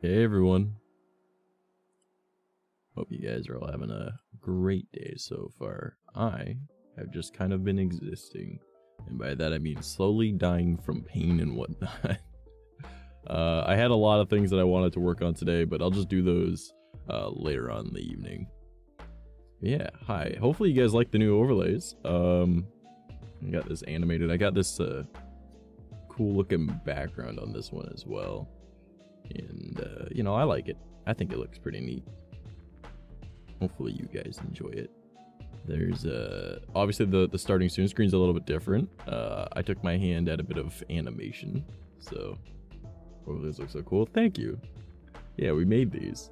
Hey everyone. Hope you guys are all having a great day so far. I have just kind of been existing, and by that I mean slowly dying from pain and whatnot. I had a lot of things that I wanted to work on today, but I'll just do those later on in the evening. Yeah, hi. Hopefully you guys like the new overlays. I got this animated. I got this cool looking background on this one as well. And, you know, I like it. I think it looks pretty neat. Hopefully you guys enjoy it. There's, obviously the starting soon screen's a little bit different. I took my hand at a bit of animation, so hopefully this looks so cool. Thank you. Yeah, we made these.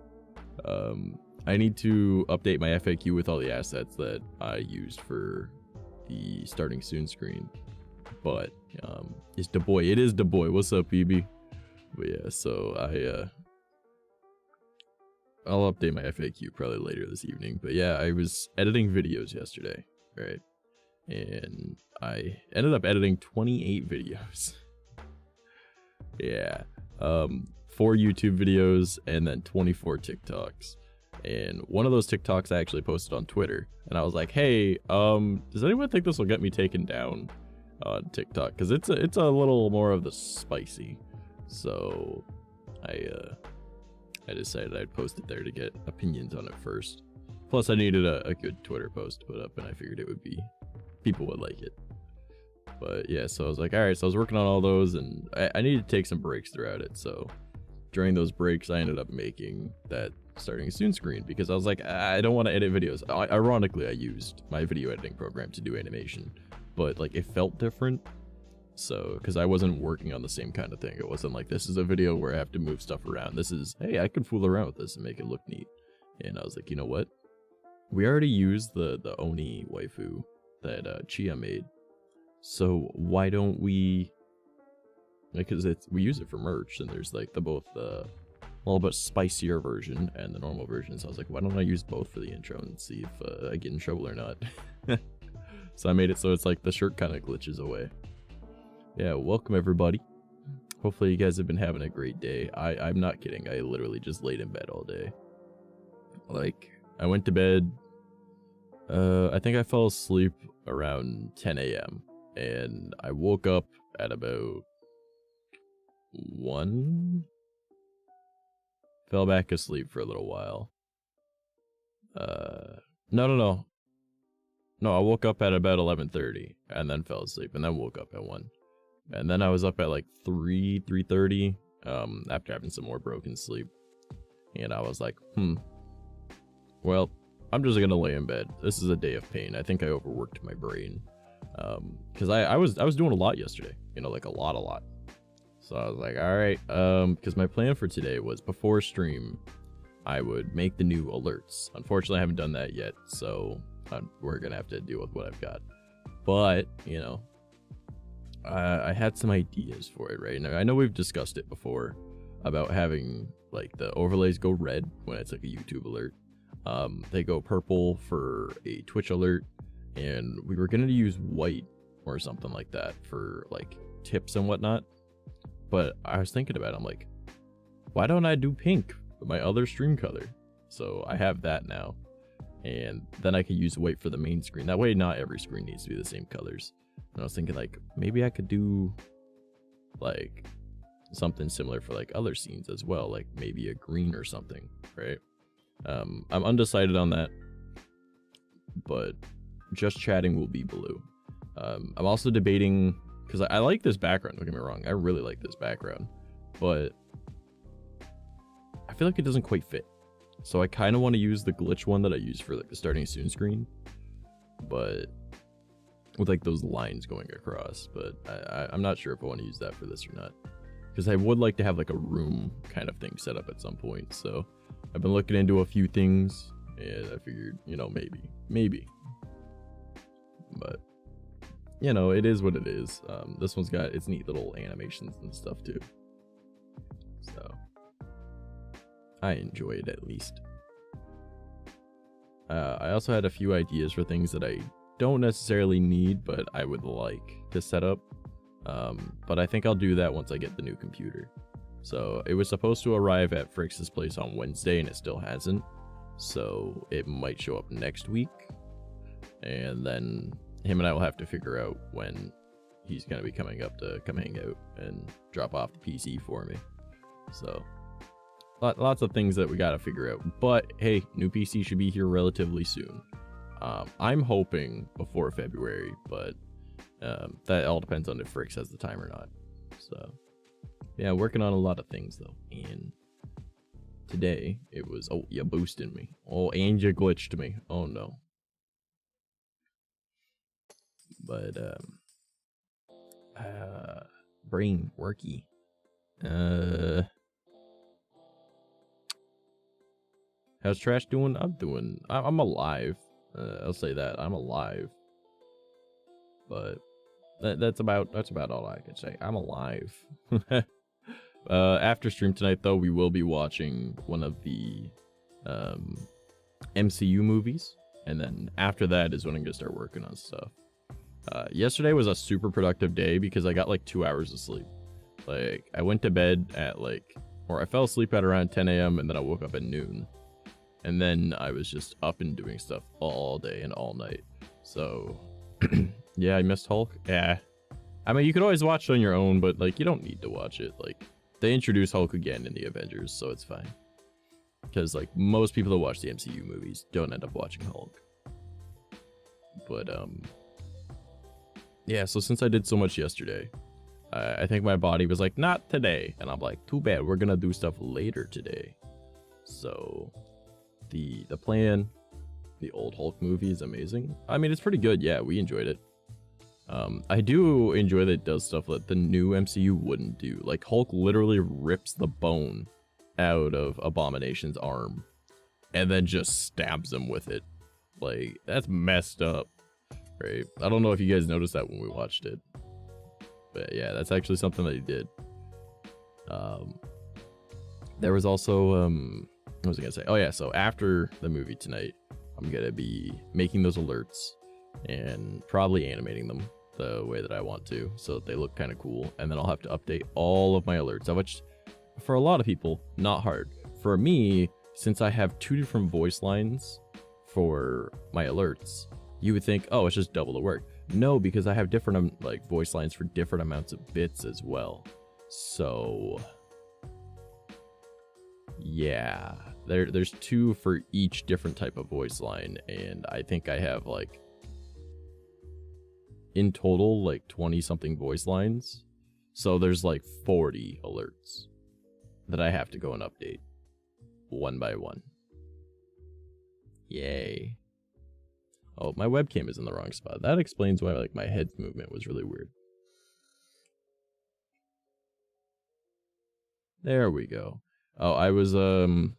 I need to update my FAQ with all the assets that I used for the starting soon screen. But, it's Da Boy. It is Da Boy. What's up, BB? But yeah, so I'll update my FAQ probably later this evening. But yeah, I was editing videos yesterday, right? And I ended up editing 28 videos. Yeah. 4 YouTube videos and then 24 TikToks. And one of those TikToks I actually posted on Twitter. And I was like, hey, does anyone think this will get me taken down on TikTok? Because it's a little more of the spicy. So I decided I'd post it there to get opinions on it first. Plus I needed a good Twitter post to put up, and I figured it would be, people would like it. But yeah, so I was like, alright, so I was working on all those, and I needed to take some breaks throughout it. So during those breaks I ended up making that starting soon screen, because I was like, I don't want to edit videos. Ironically, I used my video editing program to do animation, but like it felt different. So, because I wasn't working on the same kind of thing. It wasn't like, this is a video where I have to move stuff around. This is, hey, I can fool around with this and make it look neat. And I was like, you know what? We already used the Oni waifu that Chia made. So why don't we, because we use it for merch, and there's like the both the little bit spicier version and the normal version. So I was like, why don't I use both for the intro and see if I get in trouble or not? So I made it so it's like the shirt kind of glitches away. Yeah, welcome everybody. Hopefully you guys have been having a great day. I'm not kidding. I literally just laid in bed all day. Like, I went to bed, I think I fell asleep around 10 a.m. and I woke up at about 1. Fell back asleep for a little while. No, I woke up at about 11:30 and then fell asleep and then woke up at 1. And then I was up at like 3:30 after having some more broken sleep. And I was like, well, I'm just gonna lay in bed. This is a day of pain. I think I overworked my brain. Because I was doing a lot yesterday, you know, like a lot. So I was like, alright, because my plan for today was before stream, I would make the new alerts. Unfortunately, I haven't done that yet, so we're gonna have to deal with what I've got. But, you know, I had some ideas for it, right? Now, I know we've discussed it before about having like the overlays go red when it's like a YouTube alert. They go purple for a Twitch alert, and we were gonna use white or something like that for like tips and whatnot. But I was thinking about it, I'm like, why don't I do pink with my other stream color? So I have that now, and then I could use white for the main screen. That way not every screen needs to be the same colors. And I was thinking like, maybe I could do like something similar for like other scenes as well, like maybe a green or something, right? I'm undecided on that, but just chatting will be blue. I'm also debating, because I like this background, don't get me wrong, I really like this background, but I feel like it doesn't quite fit. So I kind of want to use the glitch one that I use for like the starting soon screen, but with like those lines going across. But I'm not sure if I want to use that for this or not, because I would like to have like a room kind of thing set up at some point. So I've been looking into a few things, and I figured, you know, maybe. But you know, it is what it is. This one's got its neat little animations and stuff too, so I enjoy it at least. I also had a few ideas for things that I don't necessarily need, but I would like to set up. But I think I'll do that once I get the new computer. So it was supposed to arrive at Frix's place on Wednesday, and it still hasn't. So it might show up next week. And then him and I will have to figure out when he's going to be coming up to come hang out and drop off the PC for me. So lots of things that we got to figure out. But hey, new PC should be here relatively soon. I'm hoping before February, but that all depends on if Frix has the time or not. So yeah, working on a lot of things though. And today it was, oh, you boosted me. Oh, and you glitched me. Oh no. But brain worky. How's Trash doing? I'm alive. I'll say that. I'm alive. But that's about all I can say. I'm alive. After stream tonight though, we will be watching one of the MCU movies, and then after that is when I'm gonna start working on stuff. Yesterday was a super productive day because I got like 2 hours of sleep. Like I went to bed at I fell asleep at around 10 a.m. and then I woke up at noon. And then I was just up and doing stuff all day and all night. So yeah, I missed Hulk. Yeah. I mean, you could always watch it on your own, but like you don't need to watch it. Like they introduce Hulk again in the Avengers, so it's fine. Because like most people that watch the MCU movies don't end up watching Hulk. But yeah, so since I did so much yesterday, I think my body was like, not today. And I'm like, too bad, we're gonna do stuff later today. So the plan, the old Hulk movie is amazing. I mean, it's pretty good. Yeah, we enjoyed it. I do enjoy that it does stuff that the new MCU wouldn't do. Like Hulk literally rips the bone out of Abomination's arm and then just stabs him with it. Like, that's messed up. Right? I don't know if you guys noticed that when we watched it. But yeah, that's actually something that he did. There was also, what was I gonna say? Oh yeah, so after the movie tonight, I'm gonna be making those alerts and probably animating them the way that I want to so that they look kind of cool. And then I'll have to update all of my alerts, which for a lot of people, not hard. For me, since I have 2 different voice lines for my alerts, you would think, oh, it's just double the work. No, because I have different like voice lines for different amounts of bits as well. So yeah, there's 2 for each different type of voice line, and I think I have like in total like 20 something voice lines. So there's like 40 alerts that I have to go and update one by one. Yay. Oh, my webcam is in the wrong spot. That explains why like my head movement was really weird. There we go. Oh, I was doing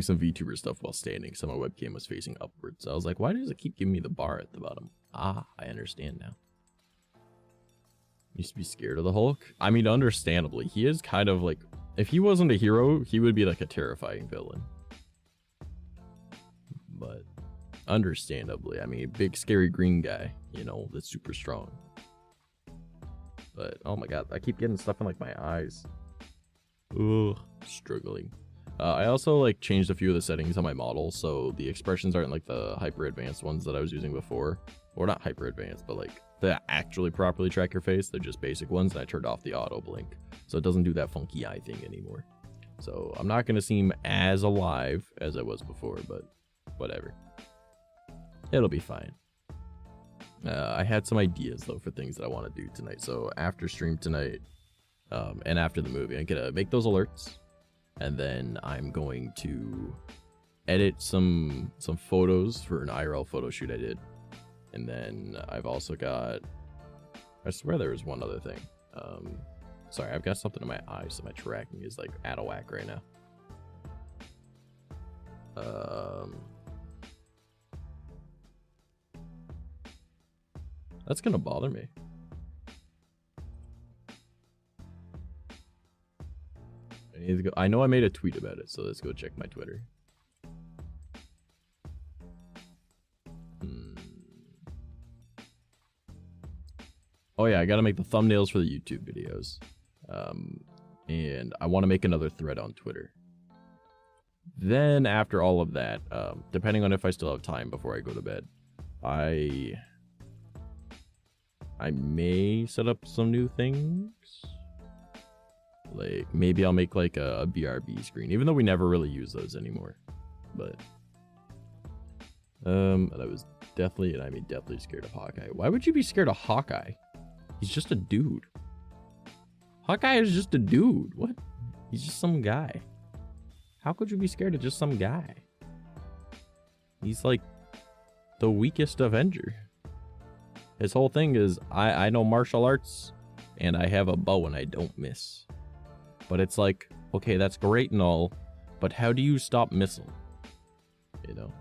some VTuber stuff while standing, so my webcam was facing upwards. I was like, why does it keep giving me the bar at the bottom? Ah, I understand now. Used to be scared of the Hulk. I mean, understandably, he is kind of like, if he wasn't a hero, he would be like a terrifying villain. But understandably, I mean, big scary green guy, you know, that's super strong. But oh my god, I keep getting stuff in like my eyes. Ugh, struggling. I also like changed a few of the settings on my model, so the expressions aren't like the hyper advanced ones that I was using before. Or not hyper advanced, but like that actually properly track your face. They're just basic ones, and I turned off the auto blink, so it doesn't do that funky eye thing anymore. So I'm not gonna seem as alive as I was before, but whatever. It'll be fine. I had some ideas though for things that I want to do tonight. So after stream tonight, and after the movie, I'm gonna make those alerts, and then I'm going to edit some photos for an IRL photo shoot I did. And then I've also got, I swear there was one other thing. Sorry, I've got something in my eye, so my tracking is like out of whack right now. That's gonna bother me. I need to go. I know I made a tweet about it, so let's go check my Twitter. Oh yeah, I gotta make the thumbnails for the YouTube videos. and I want to make another thread on Twitter. Then after all of that, depending on if I still have time before I go to bed, I may set up some new things. Like, maybe I'll make like a BRB screen, even though we never really use those anymore. But I was definitely scared of Hawkeye. Why would you be scared of Hawkeye? He's just a dude. Hawkeye is just a dude. What? He's just some guy. How could you be scared of just some guy? He's like the weakest Avenger. His whole thing is, I know martial arts, and I have a bow and I don't miss. But it's like, okay, that's great and all, but how do you stop missile? You know?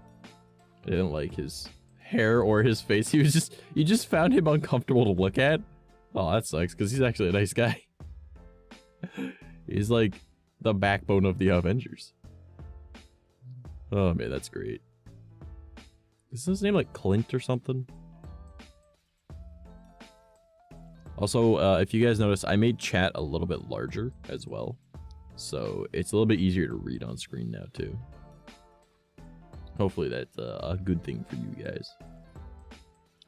I didn't like his hair or his face. He was just, you just found him uncomfortable to look at. Oh, that sucks, because he's actually a nice guy. He's like the backbone of the Avengers. Oh man, that's great. Is his name like Clint or something? Also, if you guys notice, I made chat a little bit larger as well. So it's a little bit easier to read on screen now too. Hopefully that's a good thing for you guys.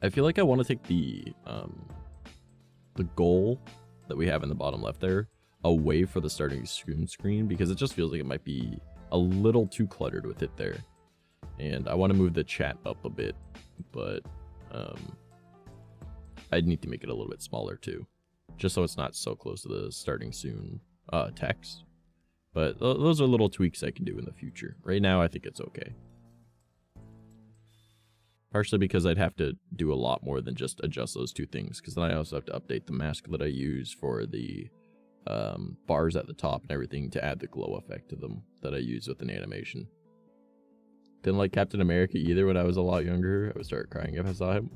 I feel like I want to take the goal that we have in the bottom left there away for the starting screen because it just feels like it might be a little too cluttered with it there. And I want to move the chat up a bit, but I'd need to make it a little bit smaller too, just so it's not so close to the starting soon text. But those are little tweaks I can do in the future. Right now, I think it's okay. Partially because I'd have to do a lot more than just adjust those two things, because then I also have to update the mask that I use for the bars at the top and everything to add the glow effect to them that I use with an animation. Didn't like Captain America either when I was a lot younger. I would start crying if I saw him.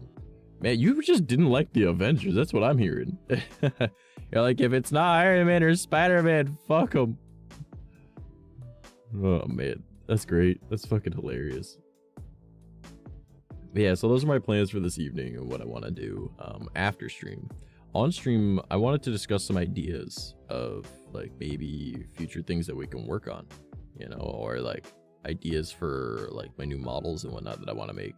Man, you just didn't like the Avengers. That's what I'm hearing. You're like, if it's not Iron Man or Spider-Man, fuck them. Oh, man. That's great. That's fucking hilarious. But yeah, so those are my plans for this evening and what I want to do after stream. On stream, I wanted to discuss some ideas of, like, maybe future things that we can work on, you know, or, like, ideas for, like, my new models and whatnot that I want to make.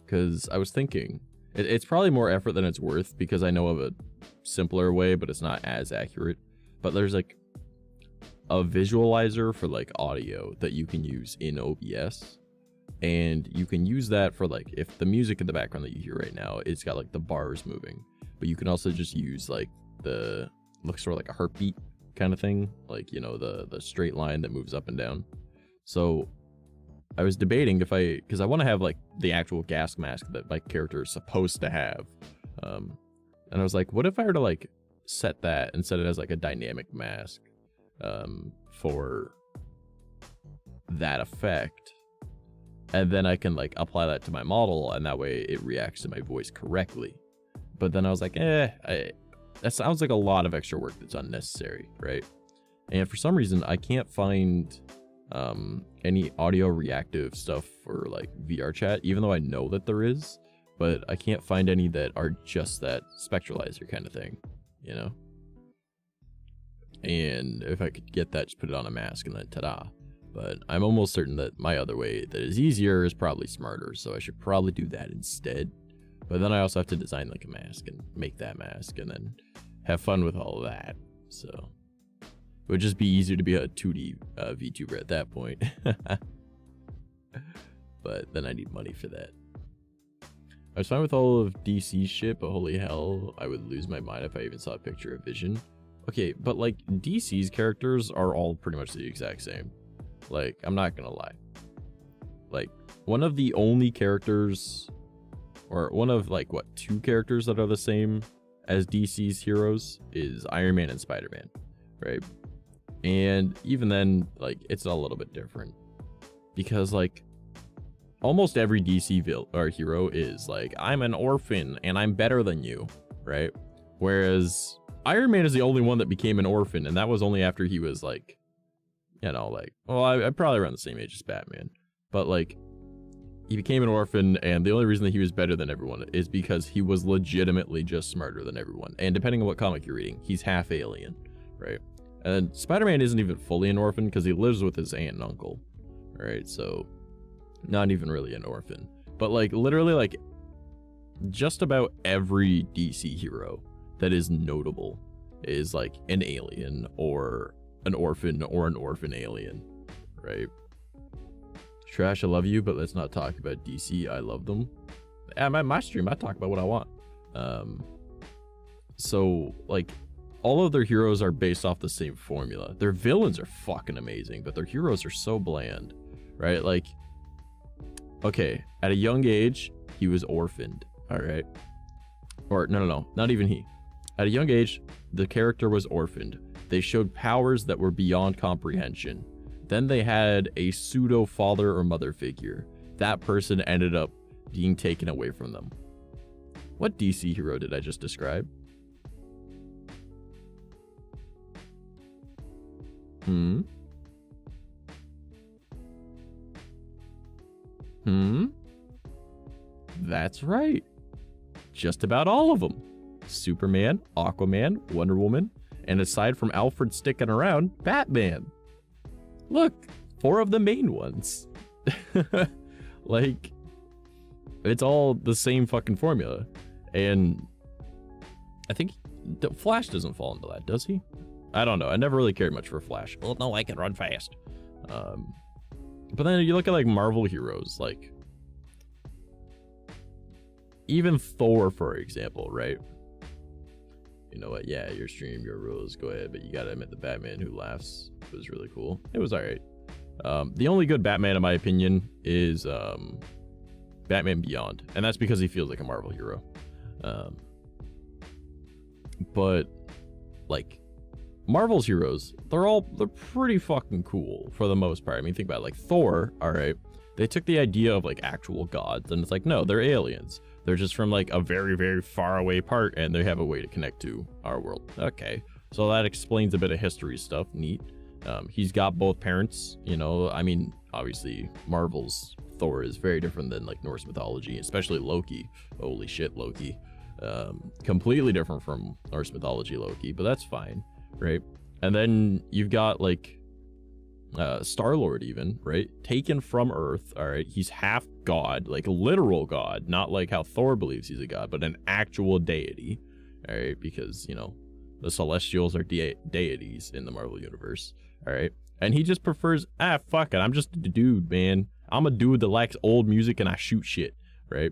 Because I was thinking... It's probably more effort than it's worth because I know of a simpler way, but it's not as accurate. But there's like a visualizer for like audio that you can use in OBS. And you can use that for like, if the music in the background that you hear right now, it's got like the bars moving. But you can also just use like the, looks sort of like a heartbeat kind of thing. Like, you know, the straight line that moves up and down. So I was debating if because I want to have like the actual gas mask that my character is supposed to have. And I was like, what if I were to like set that and set it as like a dynamic mask for that effect. And then I can like apply that to my model and that way it reacts to my voice correctly. But then I was like, that sounds like a lot of extra work that's unnecessary, right? And for some reason, I can't find any audio reactive stuff for like VR chat, even though I know that there is, but I can't find any that are just that spectralizer kind of thing, you know? And if I could get that, just put it on a mask and then ta-da. But I'm almost certain that my other way that is easier is probably smarter, so I should probably do that instead. But then I also have to design like a mask and make that mask and then have fun with all of that, so... It would just be easier to be a 2D VTuber at that point. But then I need money for that. I was fine with all of DC's shit, but holy hell, I would lose my mind if I even saw a picture of Vision. Okay, but like DC's characters are all pretty much the exact same. Like, I'm not gonna lie. Like, one of the only characters, or one of like, what, 2 characters that are the same as DC's heroes is Iron Man and Spider-Man, right? And even then, like, it's a little bit different because like almost every DC hero is like, I'm an orphan and I'm better than you, right? Whereas Iron Man is the only one that became an orphan, and that was only after he was like, you know, like, well, I'm probably around the same age as Batman, but like he became an orphan, and the only reason that he was better than everyone is because he was legitimately just smarter than everyone. And depending on what comic you're reading, he's half alien, right? And Spider-Man isn't even fully an orphan because he lives with his aunt and uncle, right? So not even really an orphan. But like literally like just about every DC hero that is notable is like an alien or an orphan alien, right? Trash, I love you, but let's not talk about DC. I love them. At my stream, I talk about what I want. So like all of their heroes are based off the same formula. Their villains are fucking amazing, but their heroes are so bland, right? Like, okay, at a young age, he was orphaned, all right? Or no, not even he. At a young age, the character was orphaned. They showed powers that were beyond comprehension. Then they had a pseudo father or mother figure. That person ended up being taken away from them. What DC hero did I just describe? That's right. Just about all of them. Superman, Aquaman, Wonder Woman, and aside from Alfred sticking around, Batman. Look, 4 of the main ones. Like, it's all the same fucking formula. And I think Flash doesn't fall into that, does he? I don't know. I never really cared much for Flash. Well, no, I can run fast. But then you look at like Marvel heroes, like even Thor, for example, right? You know what? Yeah, your stream, your rules, go ahead. But you gotta admit the Batman Who Laughs was really cool. It was all right. The only good Batman, in my opinion, is Batman Beyond, and that's because he feels like a Marvel hero. But like Marvel's heroes, they're pretty fucking cool for the most part. I mean, think about it, like Thor, all right? They took the idea of like actual gods, and it's like, no, they're aliens. They're just from like a very, very far away part, and they have a way to connect to our world. Okay, so that explains a bit of history stuff. Neat. He's got both parents, you know. I mean, obviously Marvel's Thor is very different than like Norse mythology, especially Loki. Holy shit, Loki. Completely different from Norse mythology Loki, but that's fine, right? And then you've got like Star-Lord even, right? Taken from Earth, all right? He's half god, like literal god, not like how Thor believes he's a god, but an actual deity, all right? Because, you know, the Celestials are deities in the Marvel Universe, all right? And he just prefers, fuck it, I'm just a dude, man. I'm a dude that likes old music and I shoot shit, right?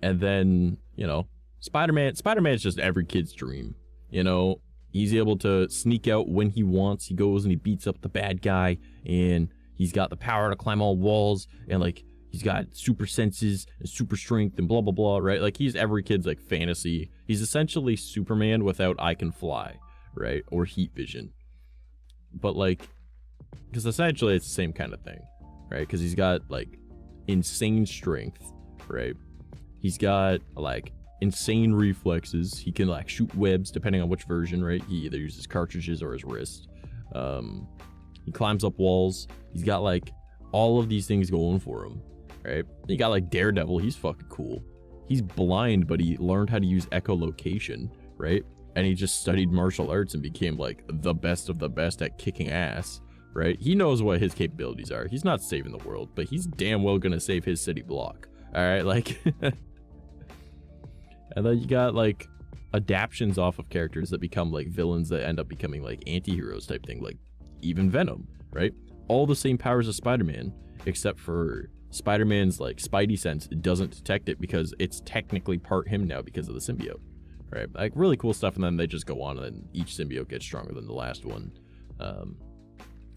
And then, you know, Spider-Man's just every kid's dream, you know? He's able to sneak out when he wants. He goes and he beats up the bad guy, and he's got the power to climb all walls, and like he's got super senses and super strength and blah blah blah, right? Like he's every kid's like fantasy. He's essentially Superman without I can fly, right? Or heat vision. But like, because essentially it's the same kind of thing, right? Because he's got like insane strength, right? He's got like insane reflexes. He can like shoot webs depending on which version, right? He either uses cartridges or his wrist. He climbs up walls. He's got like all of these things going for him, right? You got like Daredevil. He's fucking cool. He's blind, but he learned how to use echolocation, right? And he just studied martial arts and became like the best of the best at kicking ass, right? He knows what his capabilities are. He's not saving the world, but he's damn well gonna save his city block, all right? Like and then you got like adaptions off of characters that become like villains that end up becoming like anti-heroes type thing, like even Venom, right? All the same powers as Spider-Man, except for Spider-Man's like Spidey sense doesn't detect it because it's technically part him now because of the symbiote, right? Like really cool stuff. And then they just go on and then each symbiote gets stronger than the last one.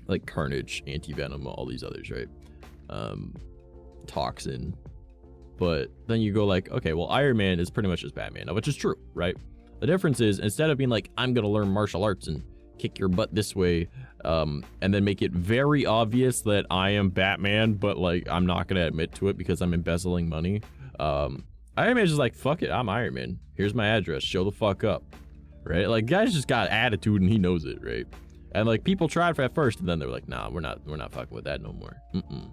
Like Carnage, Anti-Venom, all these others, right? Toxin. But then you go like, okay, well, Iron Man is pretty much just Batman, which is true, right? The difference is instead of being like, I'm going to learn martial arts and kick your butt this way, and then make it very obvious that I am Batman, but like, I'm not going to admit to it because I'm embezzling money. Iron Man's just like, fuck it, I'm Iron Man. Here's my address. Show the fuck up, right? Like, guy's just got attitude and he knows it, right? And like, people tried for at first, and then they were like, nah, we're not fucking with that no more.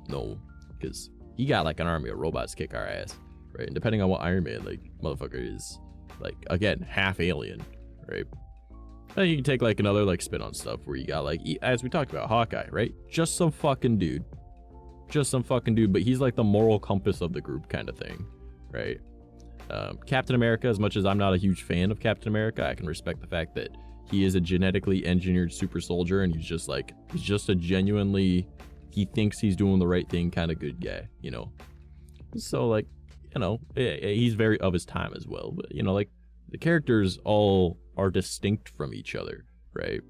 No, because he got like an army of robots kick our ass, right? And depending on what Iron Man, like, motherfucker is like, again, half alien, right? And you can take like another like spin on stuff where you got like, as we talked about, Hawkeye, right? Just some fucking dude. Just some fucking dude, but he's like the moral compass of the group kind of thing, right? Captain America, as much as I'm not a huge fan of Captain America, I can respect the fact that he is a genetically engineered super soldier, and he's just a genuinely, he thinks he's doing the right thing kind of good guy, you know? So like, you know, he's very of his time as well, but you know, like the characters all are distinct from each other, right?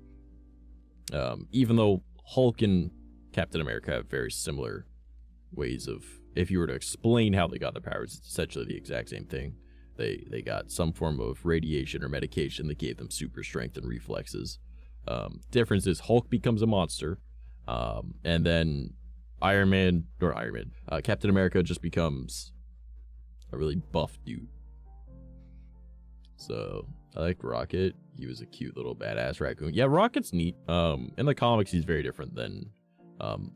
Even though Hulk and Captain America have very similar ways of, if you were to explain how they got their powers, it's essentially the exact same thing. They got some form of radiation or medication that gave them super strength and reflexes. Difference is Hulk becomes a monster, and then Captain America just becomes a really buff dude. So I like Rocket. He was a cute little badass raccoon. Yeah, Rocket's neat. In the comics, he's very different than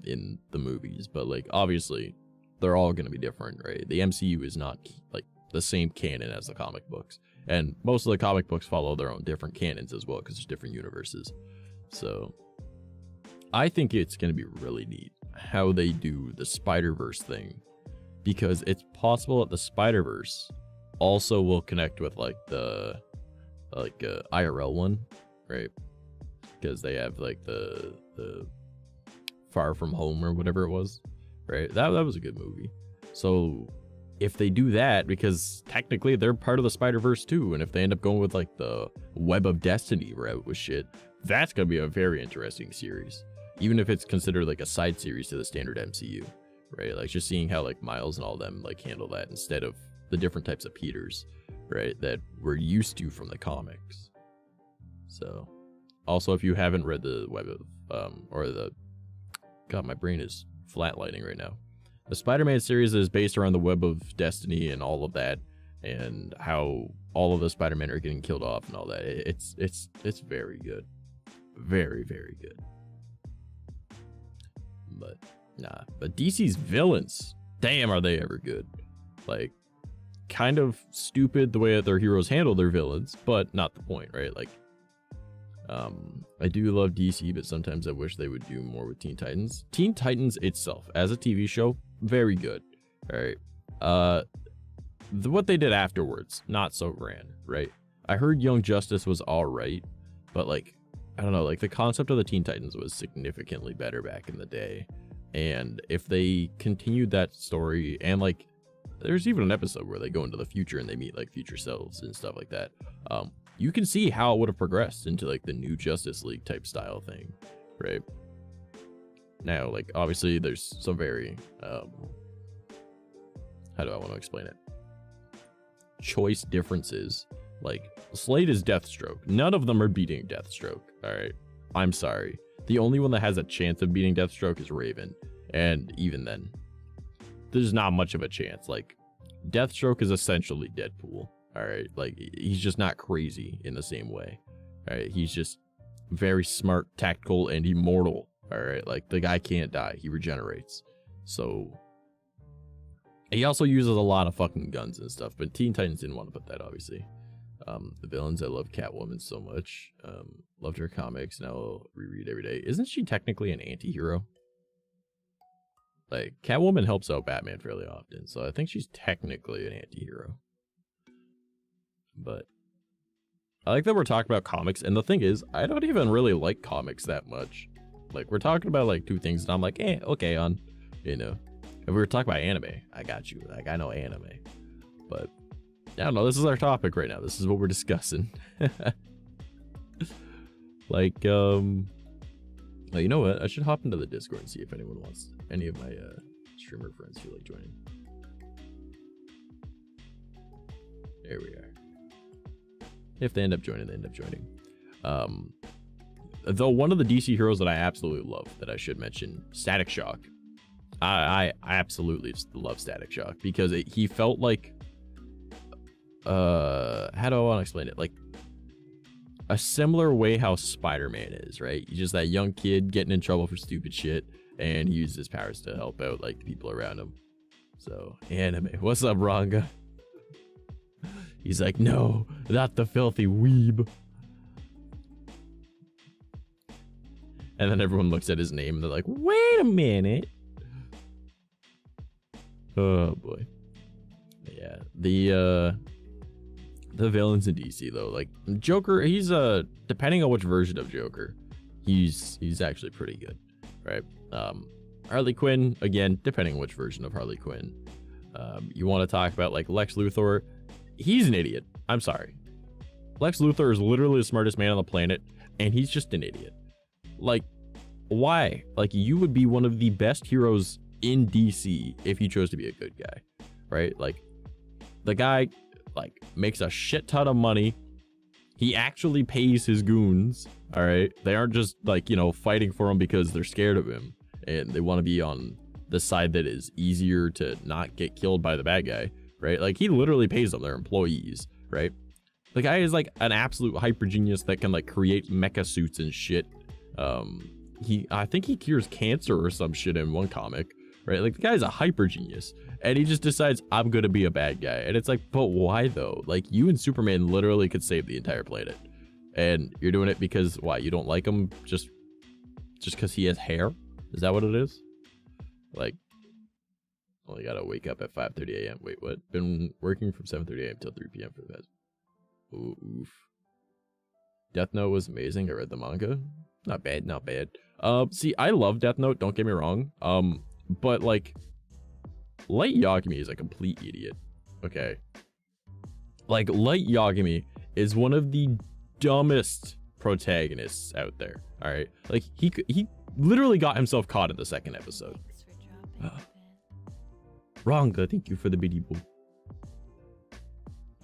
in the movies, but like obviously they're all gonna be different, right? The MCU is not like the same canon as the comic books, and most of the comic books follow their own different canons as well because there's different universes. So I think it's gonna be really neat how they do the Spider-Verse thing, because it's possible that the Spider-Verse also will connect with like the IRL one, right? Because they have like the Far From Home or whatever it was, right? That was a good movie. So if they do that, because technically they're part of the Spider-Verse too, and if they end up going with like the Web of Destiny route with shit, that's gonna be a very interesting series, even if it's considered like a side series to the standard MCU, right? Like just seeing how like Miles and all them like handle that instead of the different types of Peters, right, that we're used to from the comics. So also, if you haven't read the Web of God, my brain is flatlining right now. The Spider-Man series is based around the Web of Destiny and all of that, and how all of the Spider-Men are getting killed off and all that. It's very good, very, very good. But nah, but DC's villains, damn, are they ever good? Like, kind of stupid the way that their heroes handle their villains, but not the point, right? Like, I do love DC, but sometimes I wish they would do more with Teen Titans. Teen Titans itself, as a TV show, very good. All right. What they did afterwards, not so grand, right? I heard Young Justice was all right, but like, I don't know, like the concept of the Teen Titans was significantly better back in the day. And if they continued that story, and like, there's even an episode where they go into the future and they meet like future selves and stuff like that. You can see how it would have progressed into like the new Justice League type style thing, right? Now, like obviously there's some very, how do I want to explain it? Choice differences. Like Slade is Deathstroke. None of them are beating Deathstroke. All right, I'm sorry. The only one that has a chance of beating Deathstroke is Raven, and even then, there's not much of a chance. Like Deathstroke is essentially Deadpool. All right, like he's just not crazy in the same way. All right, he's just very smart, tactical, and immortal. All right, like the guy can't die. He regenerates. So he also uses a lot of fucking guns and stuff. But Teen Titans didn't want to put that, obviously. The villains, I love Catwoman so much. Loved her comics, and I'll reread every day. Isn't she technically an anti-hero? Like Catwoman helps out Batman fairly often, so I think she's technically an anti-hero. But I like that we're talking about comics, and the thing is, I don't even really like comics that much. Like we're talking about like two things, and I'm like, okay, on, you know. If we were talking about anime, I got you. Like I know anime, but I don't know. This is our topic right now. This is what we're discussing. Like, you know what? I should hop into the Discord and see if anyone wants, any of my streamer friends feel like joining. There we are. If they end up joining, they end up joining. Though one of the DC heroes that I absolutely love, that I should mention, Static Shock. I absolutely love Static Shock because he felt like, how do I want to explain it? Like a similar way how Spider-Man is, right? He's just that young kid getting in trouble for stupid shit, and he uses his powers to help out like the people around him. So anime, what's up, Ranga? He's like, no, not the filthy weeb. And then everyone looks at his name and they're like, wait a minute. Oh boy. Yeah, the villains in DC though, like Joker, he's depending on which version of Joker, he's actually pretty good, right? Harley Quinn, again, depending on which version of Harley Quinn. You want to talk about like Lex Luthor, he's an idiot. I'm sorry. Lex Luthor is literally the smartest man on the planet, and he's just an idiot. Like, why? Like, you would be one of the best heroes in DC if you chose to be a good guy, right? Like, the guy, like, makes a shit ton of money. He actually pays his goons, all right? They aren't just, like, you know, fighting for him because they're scared of him and they want to be on the side that is easier to not get killed by the bad guy, right? Like, he literally pays them, their employees, right? The guy is like an absolute hyper genius that can like create mecha suits and shit. I think he cures cancer or some shit in one comic, right? Like, the guy's a hyper genius and he just decides, I'm gonna be a bad guy. And it's like, but why though? Like, you and Superman literally could save the entire planet, and you're doing it because why? You don't like him just because he has hair? Is that what it is? Like, only gotta wake up at 5:30 a.m. Wait, what? Been working from 7:30 a.m. till 3 p.m. for the past. Oof. Death Note was amazing. I read the manga. Not bad, not bad. See, I love Death Note, don't get me wrong. But like, Light Yagami is a complete idiot. Okay. Like, Light Yagami is one of the dumbest protagonists out there. All right. Like, he literally got himself caught in the second episode. Ranga, thank you for the biddy boo.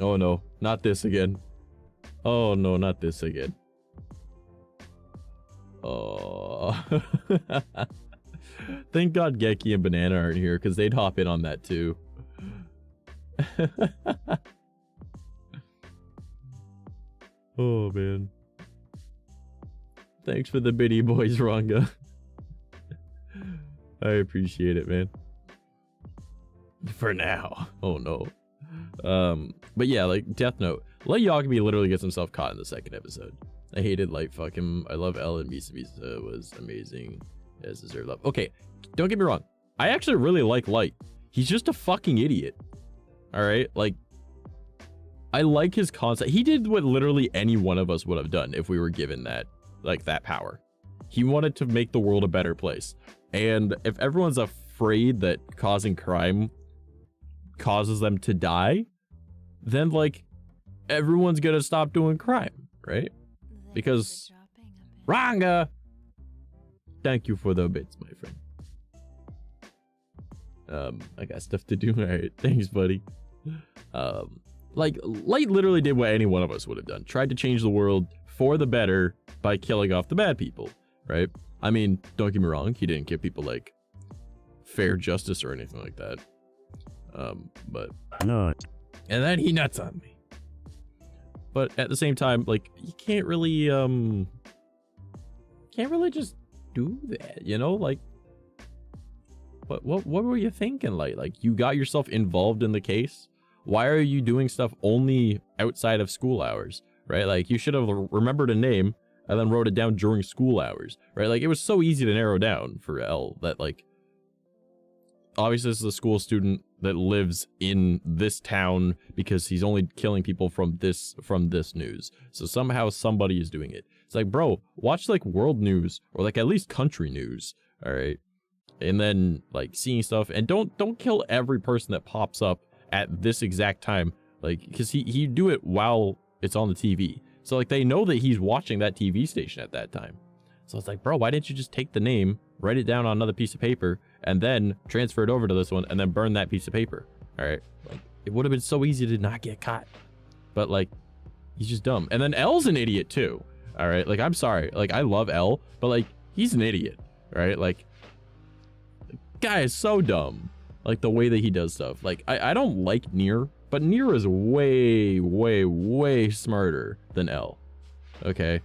Oh no, not this again. Oh no, not this again. Oh. Thank God Geki and Banana aren't here, because they'd hop in on that too. Oh man. Thanks for the biddy boys, Ranga. I appreciate it, man. For now. Oh no. But yeah, like Death Note. Light Yagami literally gets himself caught in the second episode. I hated Light, fuck him. I love L, and Misa Misa was amazing as deserved love. Okay, don't get me wrong. I actually really like Light. He's just a fucking idiot. All right, like, I like his concept. He did what literally any one of us would have done if we were given that, like, that power. He wanted to make the world a better place. And if everyone's afraid that causing crime causes them to die, then like everyone's gonna stop doing crime, right? Because Ranga, thank you for the bits, my friend. I got stuff to do. All right, thanks, buddy. Like, Light literally did what any one of us would have done. Tried to change the world for the better by killing off the bad people, right? I mean, don't get me wrong, he didn't give people like fair justice or anything like that. But no. And then he nuts on me. But at the same time, like, you can't really just do that, you know? Like, what were you thinking? Like you got yourself involved in the case. Why are you doing stuff only outside of school hours, right? Like, you should have remembered a name and then wrote it down during school hours, right? Like, it was so easy to narrow down for L that, like, obviously this is a school student that lives in this town because he's only killing people from this news. So somehow somebody is doing it. It's like, bro, watch like world news or like at least country news, all right? And then like seeing stuff, and don't kill every person that pops up at this exact time, like, because he do it while it's on the TV. So like they know that he's watching that TV station at that time. So it's like, bro, why didn't you just take the name, write it down on another piece of paper, and then transfer it over to this one, and then burn that piece of paper? All right, like, it would have been so easy to not get caught. But like, he's just dumb. And then L's an idiot too. All right, like, I'm sorry, like, I love L, but like, he's an idiot, right? Like, the guy is so dumb. Like, the way that he does stuff. Like, I don't like Nier, but Nier is way, way, way smarter than L. Okay.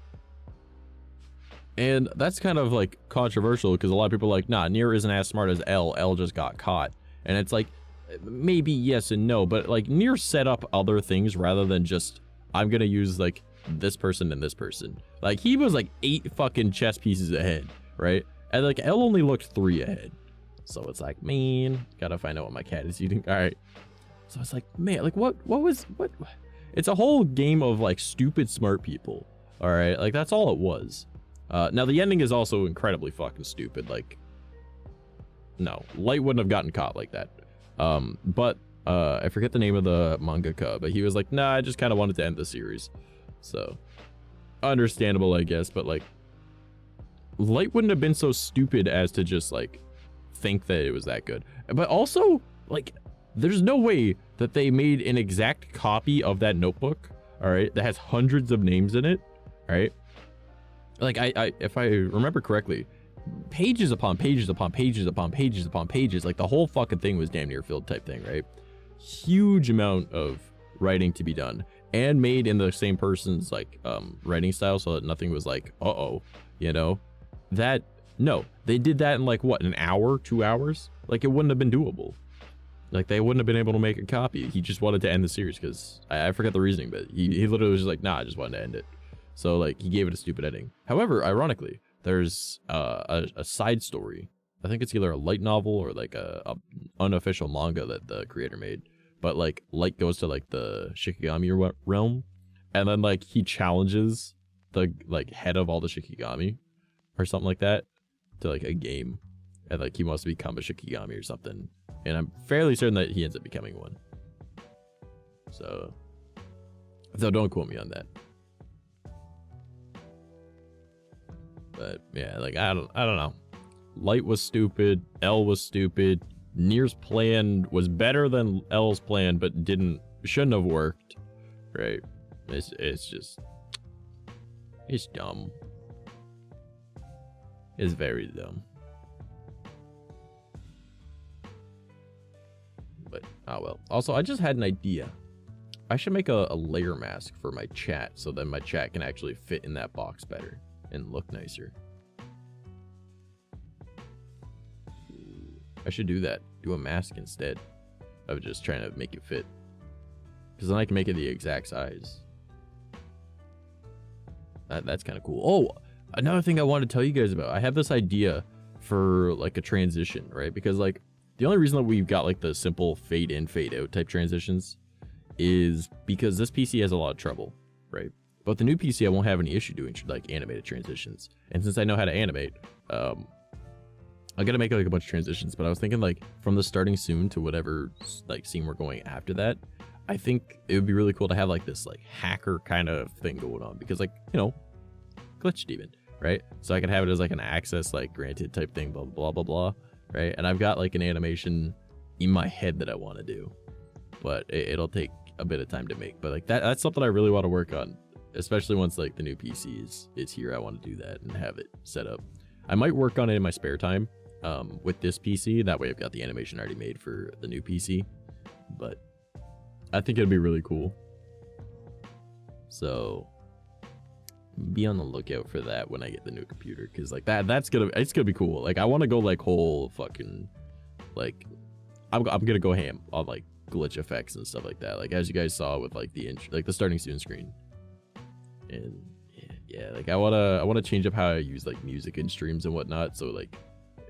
And that's kind of like controversial because a lot of people are like, nah, Nier isn't as smart as L. L just got caught. And it's like, maybe yes and no, but like Nier set up other things rather than just, I'm going to use like this person and this person. Like, he was like 8 fucking chess pieces ahead, right? And like, L only looked 3 ahead. So it's like, man, gotta find out what my cat is eating. All right. So it's like, man, like what? It's a whole game of like stupid smart people. All right. Like, that's all it was. Now the ending is also incredibly fucking stupid. Like, no, Light wouldn't have gotten caught like that. But I forget the name of the mangaka, but he was like, nah, I just kind of wanted to end the series. So understandable, I guess. But like, Light wouldn't have been so stupid as to just like think that it was that good. But also, like, there's no way that they made an exact copy of that notebook, all right, that has hundreds of names in it, right? Like, I if I remember correctly, pages upon pages upon pages upon pages upon pages, like the whole fucking thing was damn near filled type thing, right? Huge amount of writing to be done, and made in the same person's like writing style, so that nothing was like, uh-oh, you know? That, no, they did that in like what, an hour, 2 hours? Like, it wouldn't have been doable. Like, they wouldn't have been able to make a copy. He just wanted to end the series because I forgot the reasoning, but he literally was just like, nah, I just wanted to end it. So like, he gave it a stupid ending. However, ironically, there's a side story. I think it's either a light novel or like a unofficial manga that the creator made. But like, Light goes to like the Shikigami realm, and then like he challenges the like head of all the Shikigami or something like that to like a game, and like he wants to become a Shikigami or something. And I'm fairly certain that he ends up becoming one. So don't quote me on that. But yeah, like, I don't know. Light was stupid. L was stupid. Nier's plan was better than L's plan, but shouldn't have worked. Right? It's just, it's dumb. It's very dumb. But oh well. Also, I just had an idea. I should make a layer mask for my chat, so then my chat can actually fit in that box better and look nicer. I should do that. Do a mask instead of just trying to make it fit. Because then I can make it the exact size. That's kind of cool. Oh, another thing I wanted to tell you guys about. I have this idea for like a transition, right? Because like, the only reason that we've got like the simple fade in, fade out type transitions is because this PC has a lot of trouble, right? But the new PC, I won't have any issue doing like animated transitions. And since I know how to animate, I gotta make like a bunch of transitions. But I was thinking like from the starting soon to whatever like scene we're going after that, I think it would be really cool to have like this like hacker kind of thing going on, because like, you know, glitch demon, right? So I can have it as like an access like granted type thing, blah blah blah blah, right? And I've got like an animation in my head that I want to do, but it'll take a bit of time to make. But like that's something I really want to work on, especially once like the new PC is here. I want to do that and have it set up. I might work on it in my spare time with this PC. That way I've got the animation already made for the new PC. But I think it'd be really cool. So be on the lookout for that when I get the new computer, because like it's gonna be cool. Like I want to go like whole fucking like I'm gonna go ham on like glitch effects and stuff like that, like as you guys saw with like the starting soon screen. And yeah, like I wanna change up how I use like music in streams and whatnot, so like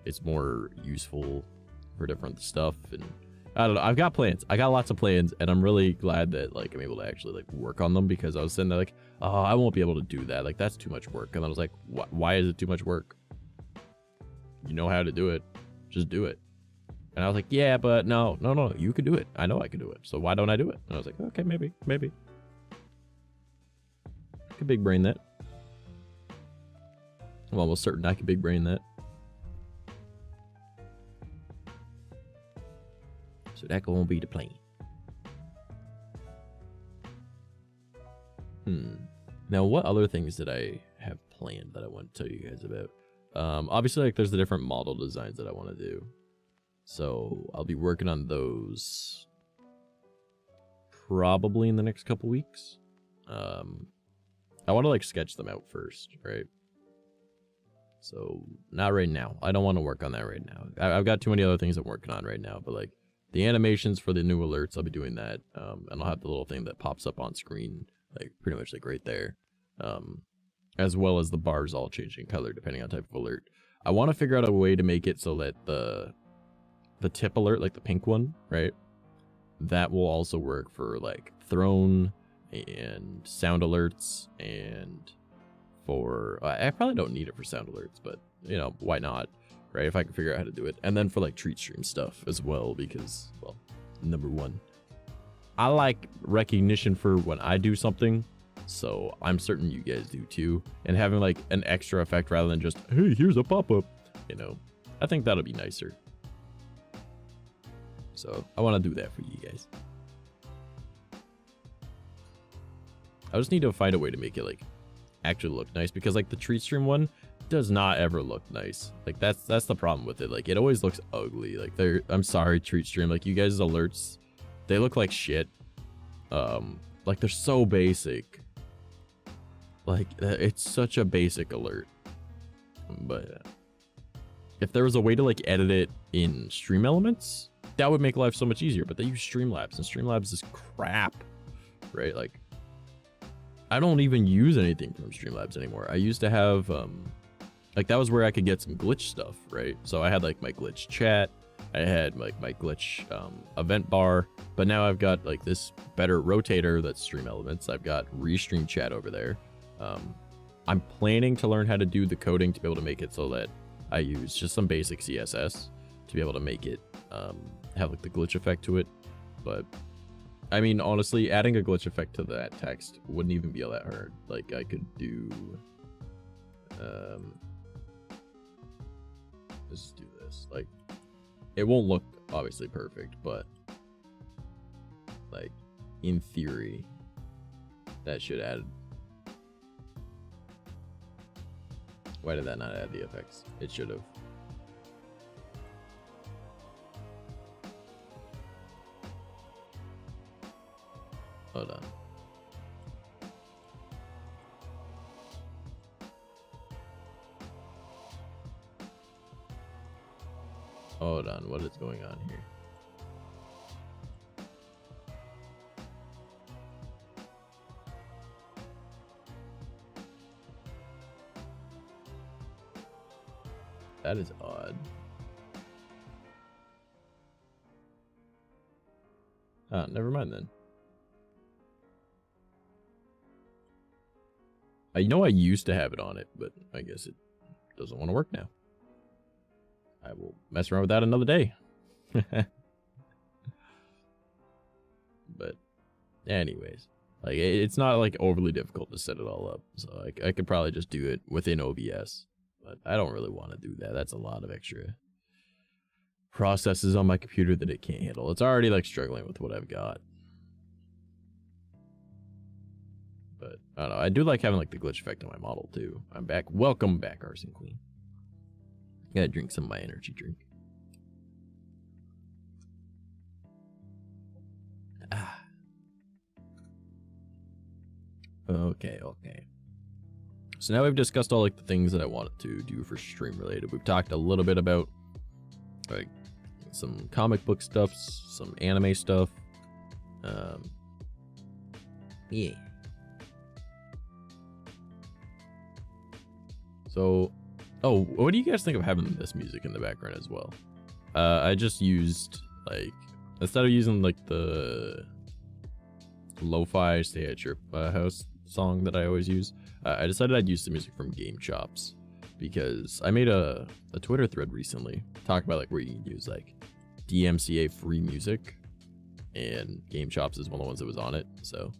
it's more useful for different stuff. And I don't know, I've got plans. I got lots of plans, and I'm really glad that like I'm able to actually like work on them, because I was sitting there like, oh, I won't be able to do that, like that's too much work. And I was like, why is it too much work? You know how to do it, just do it. And I was like, yeah, but no, you could do it. I know I can do it, so why don't I do it? And I was like, okay, maybe I could big brain that. I'm almost certain I could big brain that. So that won't be the plan. Now, what other things did I have planned that I want to tell you guys about? Obviously, like there's the different model designs that I want to do. So I'll be working on those probably in the next couple weeks. I want to like sketch them out first, right? So not right now. I don't want to work on that right now. I've got too many other things I'm working on right now, but like the animations for the new alerts, I'll be doing that. And I'll have the little thing that pops up on screen, like pretty much like right there. as well as the bars all changing color depending on type of alert. I want to figure out a way to make it so that the tip alert, like the pink one, right, that will also work for like throne and sound alerts, and for I probably don't need it for sound alerts, but you know, why not, right? If I can figure out how to do it. And then for like treat stream stuff as well, because, well, number one, I like recognition for when I do something, so I'm certain you guys do too. And having like an extra effect rather than just, hey, here's a pop-up, you know, I think that'll be nicer. So I want to do that for you guys. I just need to find a way to make it like actually look nice, because like the treat stream one does not ever look nice. Like that's the problem with it. Like it always looks ugly. Like I'm sorry, treat stream, like you guys' alerts, they look like shit. Like they're so basic. Like it's such a basic alert. But if there was a way to like edit it in Stream Elements, that would make life so much easier. But they use Streamlabs, and Streamlabs is crap, right? Like I don't even use anything from Streamlabs anymore. I used to have like that was where I could get some glitch stuff, right? So I had like my glitch chat, I had like my glitch event bar, but now I've got like this better rotator that's Stream Elements. I've got Restream chat over there. I'm planning to learn how to do the coding to be able to make it so that I use just some basic CSS to be able to make it have like the glitch effect to it. But I mean, honestly, adding a glitch effect to that text wouldn't even be all that hard. Like I could do let's do this. Like it won't look obviously perfect, but like in theory that should add. Why did that not add the effects? It should have. Hold on. Hold on, what is going on here? That is odd. Ah, never mind then. I know I used to have it on it, but I guess it doesn't want to work now. I will mess around with that another day. But anyways, like it's not like overly difficult to set it all up, so I could probably just do it within OBS, but I don't really want to do that. That's a lot of extra processes on my computer that it can't handle. It's already like struggling with what I've got. But I don't know, I do like having like the glitch effect on my model too. I'm back. Welcome back, Arson Queen. Gotta drink some of my energy drink. Ah. Okay. So now we've discussed all like the things that I wanted to do for stream related. We've talked a little bit about like some comic book stuff, some anime stuff. Yeah. So, oh, what do you guys think of having this music in the background as well? I just used like, instead of using like the lo-fi stay at your house song that I always use, I decided I'd use the music from Game Chops, because I made a Twitter thread recently talking about like where you can use like DMCA free music, and Game Chops is one of the ones that was on it. So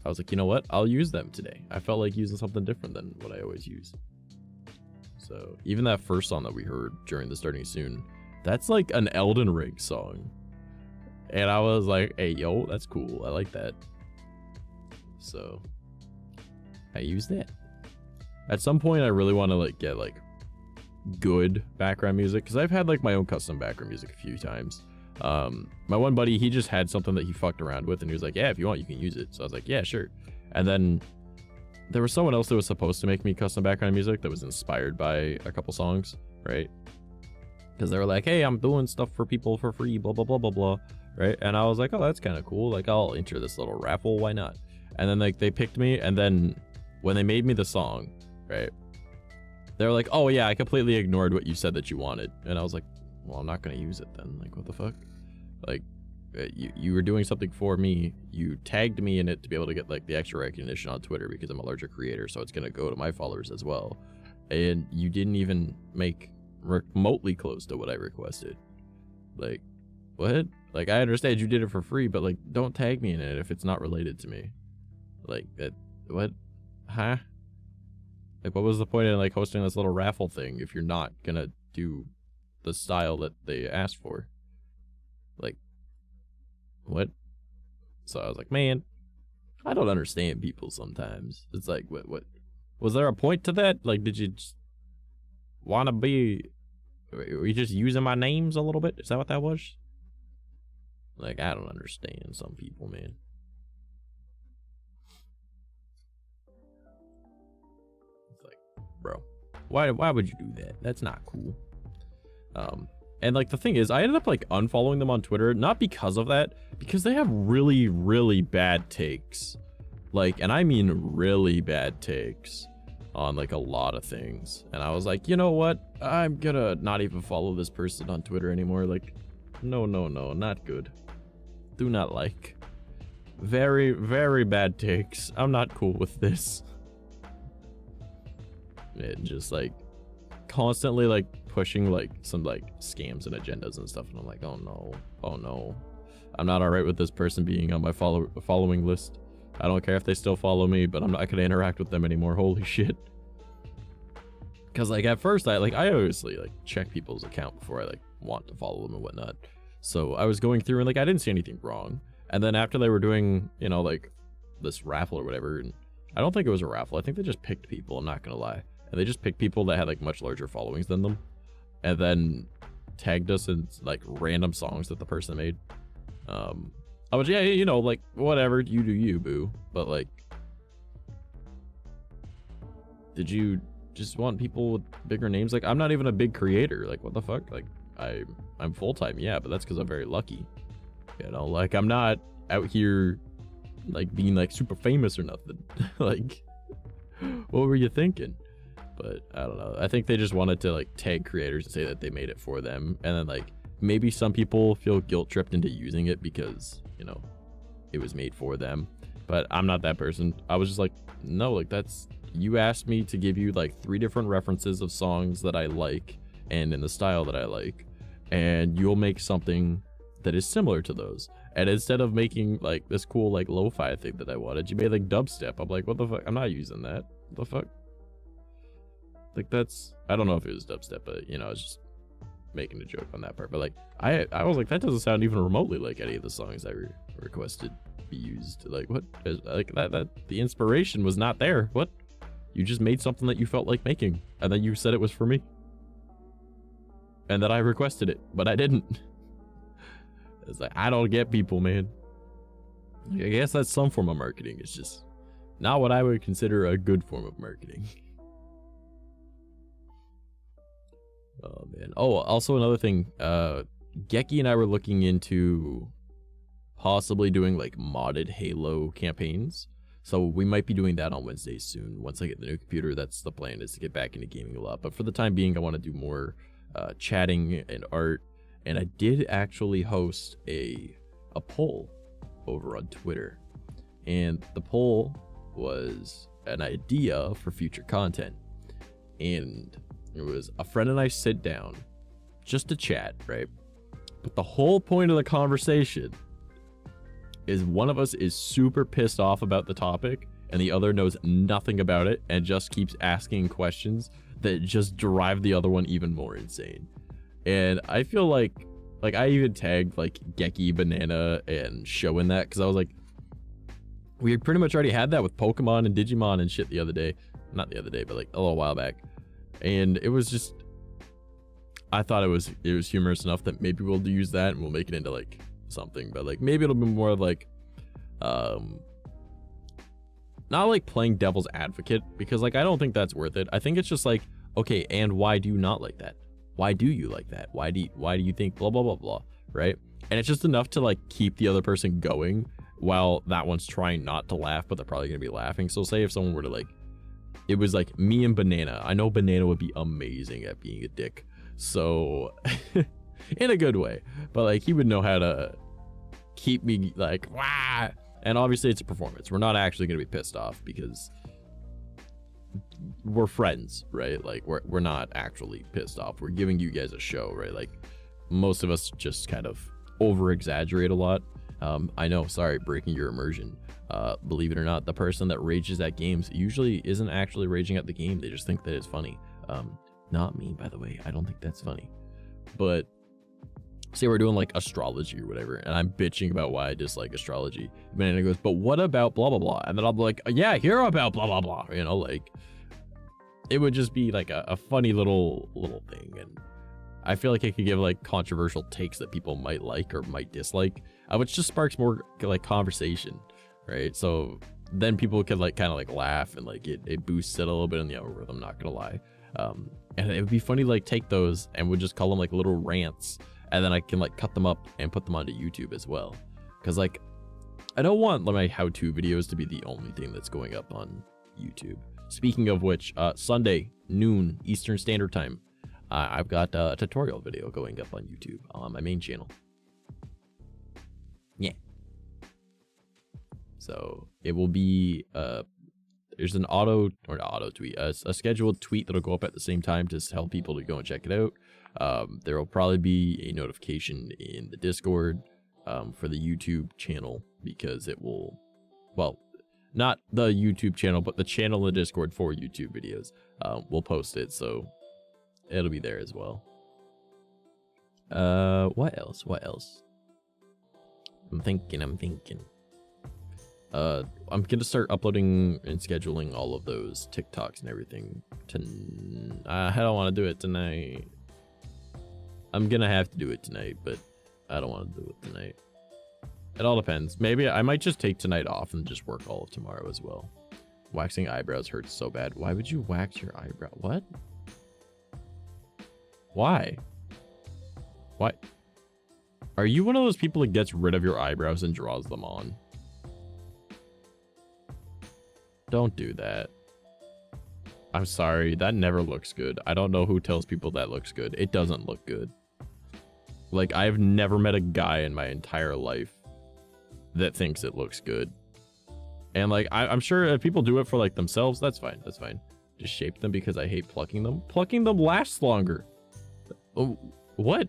I was like, you know what, I'll use them today. I felt like using something different than what I always use. So even that first song that we heard during the Starting Soon, that's like an Elden Ring song. And I was like, hey, yo, that's cool. I like that. So I use that. At some point, I really want to like get like good background music, because I've had like my own custom background music a few times. My one buddy, he just had something that he fucked around with, and he was like, yeah, if you want, you can use it. So I was like, yeah, sure. And then there was someone else that was supposed to make me custom background music that was inspired by a couple songs, right? Because they were like, hey, I'm doing stuff for people for free, blah, blah, blah, blah, blah, right? And I was like, oh, that's kind of cool. Like, I'll enter this little raffle, why not? And then like they picked me, and then when they made me the song, right? They're like, oh yeah, I completely ignored what you said that you wanted. And I was like, well, I'm not gonna use it then. Like, what the fuck? Like, you were doing something for me. You tagged me in it to be able to get like the extra recognition on Twitter because I'm a larger creator, so it's gonna go to my followers as well. And you didn't even make remotely close to what I requested. Like, what? Like, I understand you did it for free, but like, don't tag me in it if it's not related to me. Like, that, what? Huh? Like, what was the point of like hosting this little raffle thing if you're not gonna do the style that they asked for? Like, what? So I was like, man, I don't understand people sometimes. It's like, what? Was there a point to that? Like, did you just want to be... Were you just using my names a little bit? Is that what that was? Like, I don't understand some people, man. It's like, bro, why would you do that? That's not cool. And like, the thing is, I ended up like unfollowing them on Twitter, not because of that, because they have really, really bad takes. Like, and I mean really bad takes on like a lot of things. And I was like, you know what? I'm gonna not even follow this person on Twitter anymore. Like, no, not good. Do not like. Very, very bad takes. I'm not cool with this. And just like constantly like pushing like some like scams and agendas and stuff. And I'm like, oh no. I'm not alright with this person being on my following list. I don't care if they still follow me, but I'm not gonna interact with them anymore. Holy shit. Because like at first I obviously like check people's account before I like want to follow them and whatnot. So I was going through and like I didn't see anything wrong. And then after they were doing, you know, like this raffle or whatever, and I don't think it was a raffle. I think they just picked people, I'm not gonna lie. And they just picked people that had like much larger followings than them. And then tagged us in like random songs that the person made. I was, yeah, you know, like, whatever, you do you, boo. But, like, did you just want people with bigger names? Like, I'm not even a big creator. Like, what the fuck? Like, I'm full-time, yeah, but that's because I'm very lucky. You know, like, I'm not out here, like, being, like, super famous or nothing. Like, what were you thinking? But, I don't know. I think they just wanted to, like, tag creators and say that they made it for them. And then, like, maybe some people feel guilt-tripped into using it because... you know, it was made for them, but I'm not that person. I was just like, no, like that's, you asked me to give you like 3 different references of songs that I like and in the style that I like, and you'll make something that is similar to those. And instead of making like this cool like lo-fi thing that I wanted, you made like dubstep. I'm like, what the fuck? I'm not using that. What the fuck? Like that's, I don't know if it was dubstep, but you know, it's just making a joke on that part. But like I was like, that doesn't sound even remotely like any of the songs I requested be used. Like what? Like that the inspiration was not there. What? You just made something that you felt like making, and then you said it was for me, and that I requested it, but I didn't. It's like, I don't get people, man. I guess that's some form of marketing. It's just not what I would consider a good form of marketing. Oh man. Oh, also another thing, 𝐂𝐡𝐚𝐭 and I were looking into possibly doing like modded Halo campaigns. So we might be doing that on Wednesdays soon. Once I get the new computer, that's the plan, is to get back into gaming a lot. But for the time being, I want to do more chatting and art. And I did actually host a poll over on Twitter. And the poll was an idea for future content. And it was a friend and I sit down just to chat, right? But the whole point of the conversation is one of us is super pissed off about the topic and the other knows nothing about it and just keeps asking questions that just drive the other one even more insane. And I feel like I even tagged like 𝐂𝐡𝐚, Banana, and Show in that, because I was like, we had pretty much already had that with Pokemon and Digimon and shit the other day. Not the other day, but like a little while back. And it was just, I thought it was humorous enough that maybe we'll use that and we'll make it into like something, but like maybe it'll be more of like not like playing devil's advocate, because like I don't think that's worth it. I think it's just like, okay, and why do you not like that? Why do you like that? Why do you think blah blah blah blah, right? And it's just enough to like keep the other person going while that one's trying not to laugh, but they're probably gonna be laughing. So say if someone were to like it was like me and Banana. I know Banana would be amazing at being a dick. So in a good way, but like he would know how to keep me like, wah. And obviously it's a performance. We're not actually going to be pissed off because we're friends, right? Like we're not actually pissed off. We're giving you guys a show, right? Like most of us just kind of over exaggerate a lot. I know, sorry, breaking your immersion. Believe it or not, the person that rages at games usually isn't actually raging at the game. They just think that it's funny. Not me, by the way. I don't think that's funny. But say we're doing like astrology or whatever, and I'm bitching about why I dislike astrology. And then it goes, but what about blah blah blah? And then I'll be like, yeah, hear about blah blah blah. You know, like it would just be like a funny little thing. And I feel like it could give like controversial takes that people might like or might dislike, which just sparks more like conversation, right? So then people could like kind of like laugh, and like it boosts it a little bit in the algorithm, not gonna lie. And it would be funny to like take those and would just call them like little rants, and then I can like cut them up and put them onto YouTube as well. Because like I don't want my how-to videos to be the only thing that's going up on YouTube. Speaking of which, Sunday noon Eastern Standard Time, I've got a tutorial video going up on YouTube on my main channel. Yeah. So it will be there's an a scheduled tweet that'll go up at the same time to tell people to go and check it out. There will probably be a notification in the Discord for the YouTube channel, because it will, well, not the YouTube channel, but the channel in the Discord for YouTube videos. We'll post it, so it'll be there as well. What else? I'm thinking. I'm gonna start uploading and scheduling all of those TikToks and everything. I don't want to do it tonight. I'm gonna have to do it tonight, but I don't want to do it tonight. It all depends. Maybe I might just take tonight off and just work all of tomorrow as well. Waxing eyebrows hurts so bad. Why would you wax your eyebrow? What? Why? Why? Are you one of those people that gets rid of your eyebrows and draws them on? Don't do that. I'm sorry, that never looks good. I don't know who tells people that looks good. It doesn't look good. Like, I've never met a guy in my entire life that thinks it looks good. And like, I'm sure if people do it for like themselves, that's fine. That's fine. Just shape them because I hate plucking them. Plucking them lasts longer. Oh, what?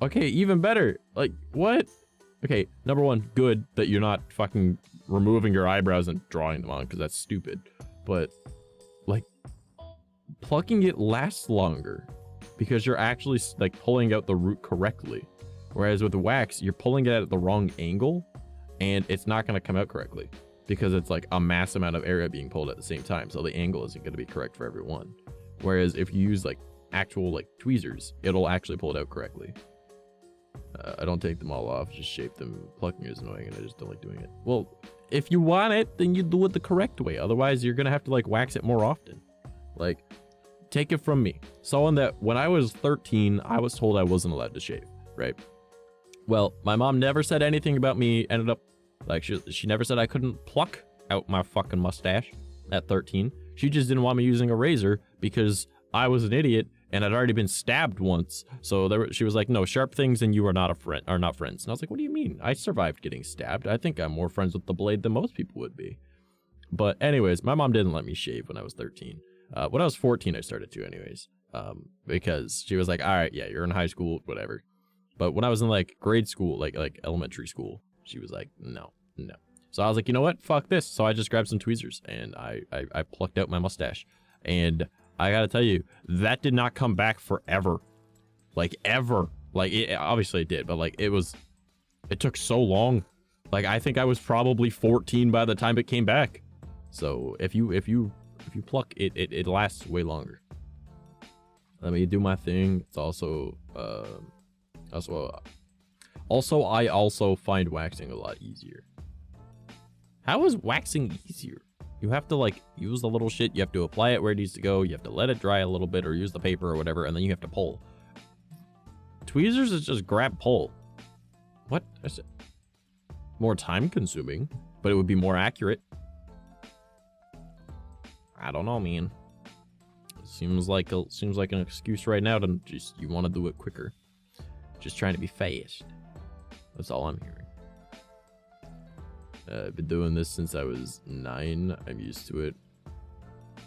Okay, even better. Like, what? Okay, number one, good that you're not fucking removing your eyebrows and drawing them on, because that's stupid. But like, plucking it lasts longer because you're actually like pulling out the root correctly. Whereas with the wax, you're pulling it at the wrong angle and it's not going to come out correctly because it's like a mass amount of area being pulled at the same time. So the angle isn't going to be correct for everyone. Whereas if you use like actual like tweezers, it'll actually pull it out correctly. I don't take them all off, just shape them. Plucking is annoying and I just don't like doing it. Well, if you want it, then you do it the correct way. Otherwise, you're going to have to like wax it more often. Like, take it from me. Someone that when I was 13, I was told I wasn't allowed to shave, right? Well, my mom never said anything about me ended up, like, she never said I couldn't pluck out my fucking mustache at 13. She just didn't want me using a razor because I was an idiot and I'd already been stabbed once. So she was like, no, sharp things and you are not not friends. And I was like, what do you mean? I survived getting stabbed. I think I'm more friends with the blade than most people would be. But anyways, my mom didn't let me shave when I was 13. When I was 14, I started to anyways, because she was like, all right, yeah, you're in high school, whatever. But when I was in like grade school, like elementary school, she was like, no. So I was like, you know what? Fuck this. So I just grabbed some tweezers and I plucked out my mustache. And I gotta tell you, that did not come back forever. Like ever. Like obviously it did, but like it took so long. Like I think I was probably 14 by the time it came back. So if you pluck it, it lasts way longer. Let me do my thing. It's also I also find waxing a lot easier. How is waxing easier? You have to like use the little shit. You have to apply it where it needs to go. You have to let it dry a little bit or use the paper or whatever, and then you have to pull. Tweezers is just grab, pull. What? That's more time consuming, but it would be more accurate. I don't know, man. Seems like an excuse right now to just you want to do it quicker. Just trying to be fast. That's all I'm hearing. I've been doing this since I was 9. I'm used to it.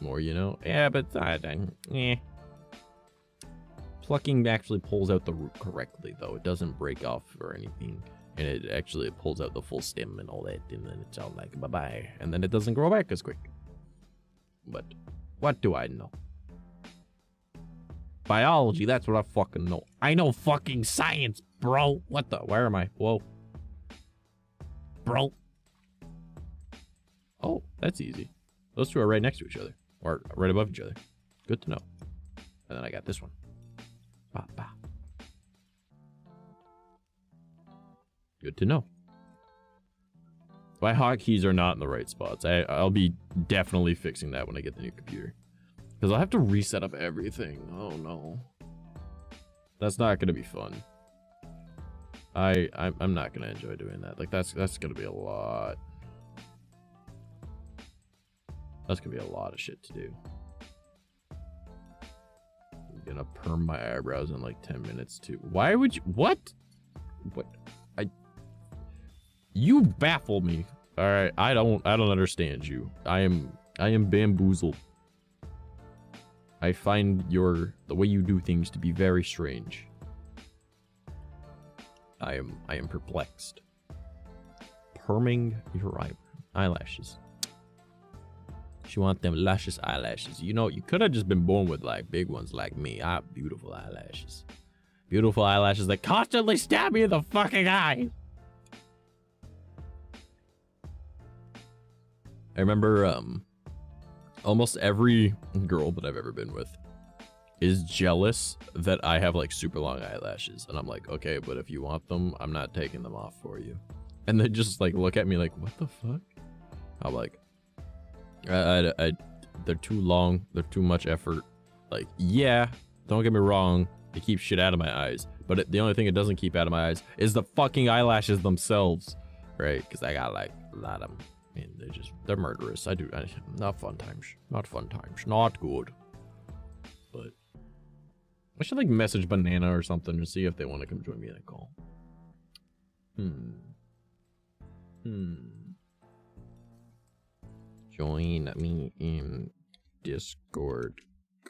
More, you know. Yeah, but plucking actually pulls out the root correctly, though. It doesn't break off or anything, and it actually pulls out the full stem and all that, and then it's all like bye bye, and then it doesn't grow back as quick. But what do I know? Biology, that's what I fucking know. I know fucking science, bro. What the? Where am I? Whoa. Bro. Oh, that's easy. Those two are right next to each other. Or right above each other. Good to know. And then I got this one. Ba, ba. Good to know. My hotkeys are not in the right spots. I'll be definitely fixing that when I get the new computer. Because I'll have to reset up everything. Oh no. That's not going to be fun. I'm not going to enjoy doing that. Like, that's going to be a lot. That's going to be a lot of shit to do. I'm going to perm my eyebrows in like 10 minutes too. Why would you? What? What? You baffle me. All right, I don't understand you. I am bamboozled. I find the way you do things to be very strange. I am perplexed. Perming your eyelashes. You want them luscious eyelashes. You know, you could have just been born with like big ones like me. I have beautiful eyelashes. Beautiful eyelashes that constantly stab me in the fucking eye. I remember almost every girl that I've ever been with is jealous that I have like super long eyelashes. And I'm like, okay, but if you want them, I'm not taking them off for you. And they just like look at me like, what the fuck? I'm like, they're too long. They're too much effort. Like, yeah, don't get me wrong. It keeps shit out of my eyes. But the only thing it doesn't keep out of my eyes is the fucking eyelashes themselves. Right? Because I got like a lot of them. And they're murderous. Not fun times. Not fun times. Not good. But I should like message Banana or something to see if they want to come join me in a call. Join me in Discord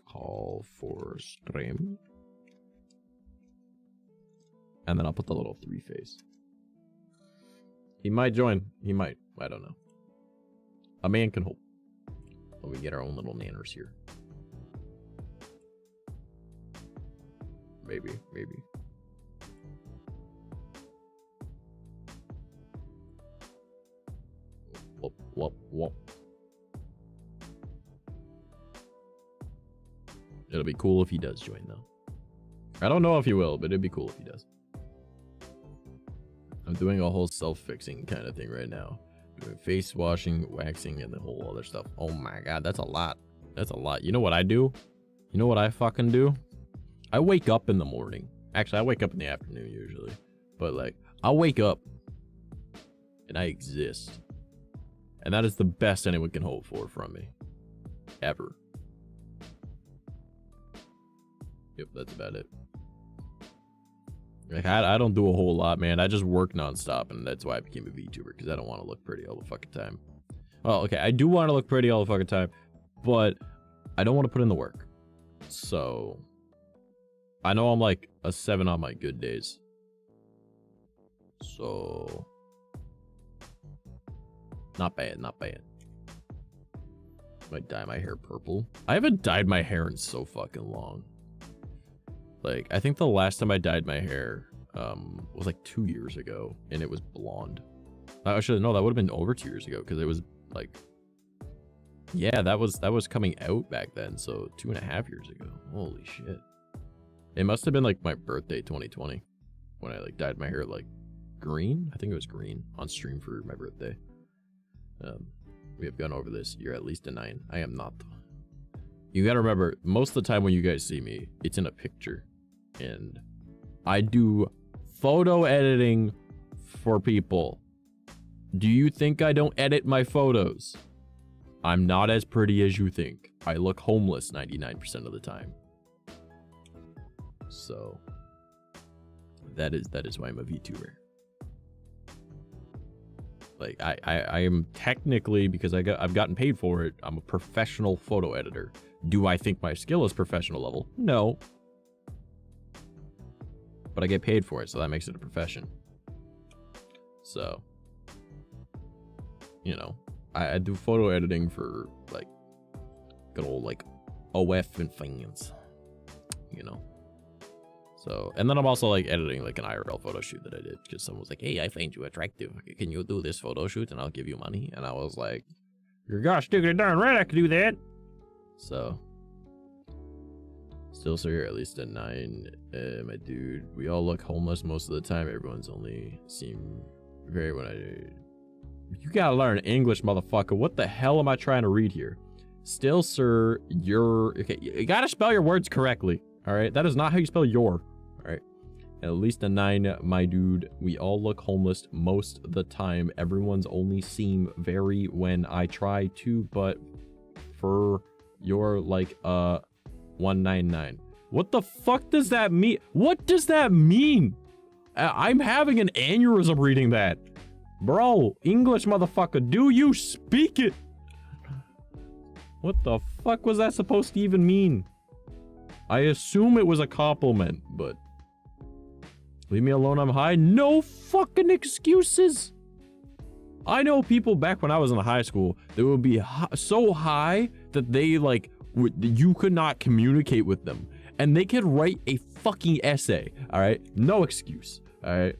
call for stream. And then I'll put the little 3 face. He might join. He might. I don't know. A man can hope. But we get our own little nanners here. Maybe. Whoop. It'll be cool if he does join, though. I don't know if he will, but it'd be cool if he does. I'm doing a whole self-fixing kind of thing right now. Doing face washing, waxing, and the whole other stuff. Oh my god, that's a lot. That's a lot. You know what I do? You know what I fucking do? I wake up in the morning. Actually, I wake up in the afternoon usually. But like, I'll wake up and I exist. And that is the best anyone can hope for from me. Ever. Yep, that's about it. Like, I don't do a whole lot, man. I just work nonstop, and that's why I became a VTuber, because I don't want to look pretty all the fucking time. Well, okay, I do want to look pretty all the fucking time, but I don't want to put in the work. So, I know I'm like a 7 on my good days. So, not bad. Might dye my hair purple. I haven't dyed my hair in so fucking long. Like, I think the last time I dyed my hair was like 2 years ago, and it was blonde. Actually, no, that would have been over 2 years ago, because it was like, yeah, that was coming out back then, so 2.5 years ago. Holy shit. It must have been like my birthday 2020 when I like dyed my hair like green. I think it was green on stream for my birthday. We have gone over this. You're at least a 9. I am not. You gotta remember, most of the time when you guys see me, it's in a picture. And I do photo editing for people. Do you think I don't edit my photos? I'm not as pretty as you think. I look homeless 99% of the time. So that is why I'm a VTuber. Like I am technically, because I've gotten paid for it, I'm a professional photo editor. Do I think my skill is professional level? No. But I get paid for it, so that makes it a profession. So, you know, I do photo editing for like good old like OF and things, you know. So, and then I'm also like editing like an IRL photo shoot that I did because someone was like, hey, I find you attractive. Can you do this photo shoot and I'll give you money? And I was like, you're gosh darn right I could do that. So, still sir, at least at 9, my dude. We all look homeless most of the time. Everyone's only seem very when you gotta learn English, motherfucker. What the hell am I trying to read here? Still sir, okay, you gotta spell your words correctly. All right, that is not how you spell your. All right, at least a 9, my dude. We all look homeless most of the time. Everyone's only seem very when I try to, but for you're like 199. What the fuck does that mean? What does that mean? I'm having an aneurysm reading that. Bro, English motherfucker, do you speak it? What the fuck was that supposed to even mean? I assume it was a compliment, but leave me alone, I'm high. No fucking excuses. I know people back when I was in high school that would be so high that they like you could not communicate with them, and they could write a fucking essay. All right, no excuse. All right,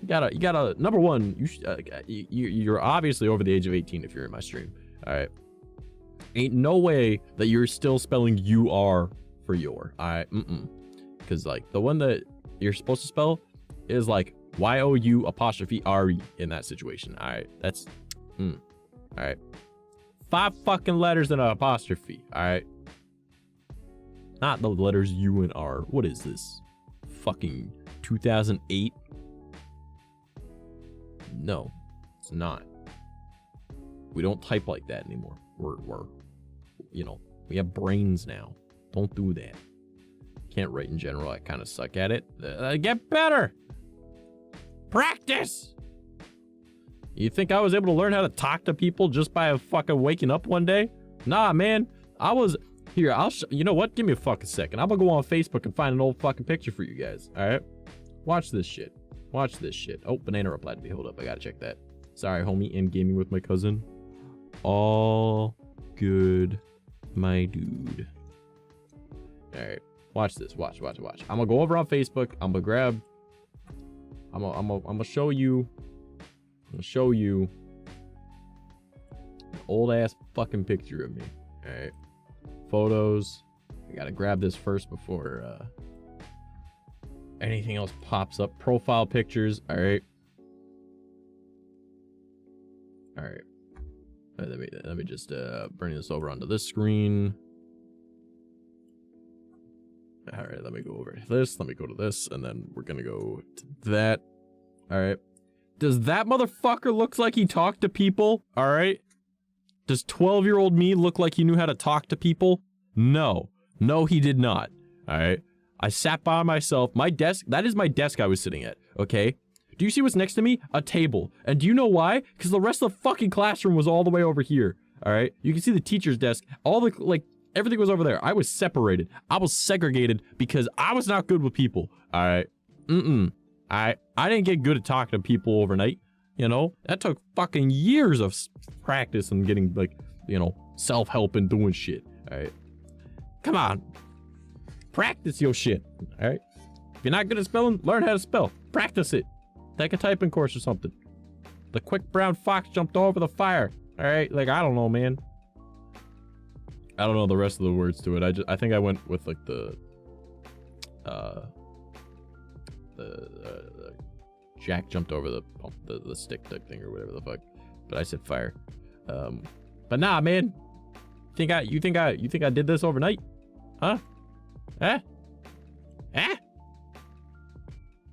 you gotta. Number one, you're obviously over the age of 18 if you're in my stream. All right, ain't no way that you're still spelling "you-are" for your. Because like the one that you're supposed to spell is like Y-O-U''RE in that situation. All right, that's all right. 5 fucking letters and an apostrophe. All right, not the letters U and R. What is this? Fucking 2008? No, it's not. We don't type like that anymore. We're you know, we have brains now. Don't do that. Can't write in general. I kind of suck at it. Get better. Practice. You think I was able to learn how to talk to people just by fucking waking up one day? Nah, man. I was here. You know what? Give me a fucking second. I'm gonna go on Facebook and find an old fucking picture for you guys. All right. Watch this shit. Watch this shit. Oh, banana replied to me. Hold up. I gotta check that. Sorry, homie. I'm gaming with my cousin. All good, my dude. All right, watch this. Watch. I'm gonna go over on Facebook. I'm gonna grab. I'm gonna show you. I'm gonna show you an old ass fucking picture of me. All right, photos. I gotta grab this first before anything else pops up. Profile pictures. All right. Let me just bring this over onto this screen. All right, let me go over to this. Let me go to this, and then we're gonna go to that. All right. Does that motherfucker look like he talked to people? All right. Does 12-year-old me look like he knew how to talk to people? No, he did not. All right. I sat by myself. My desk. That is my desk I was sitting at. Okay. Do you see what's next to me? A table. And do you know why? Because the rest of the fucking classroom was all the way over here. All right. You can see the teacher's desk. All the like. Everything was over there. I was separated. I was segregated because I was not good with people. All right. I didn't get good at talking to people overnight. You know, that took fucking years of practice and getting like, you know, self-help and doing shit. All right. Come on. Practice your shit. All right. If you're not good at spelling, learn how to spell. Practice it. Take a typing course or something. The quick brown fox jumped over the fire. All right. Like, I don't know, man. I don't know the rest of the words to it. I think I went with like the Jack jumped over the stick thing or whatever the fuck. But I said fire. But nah, man. You think I did this overnight? Huh? Eh?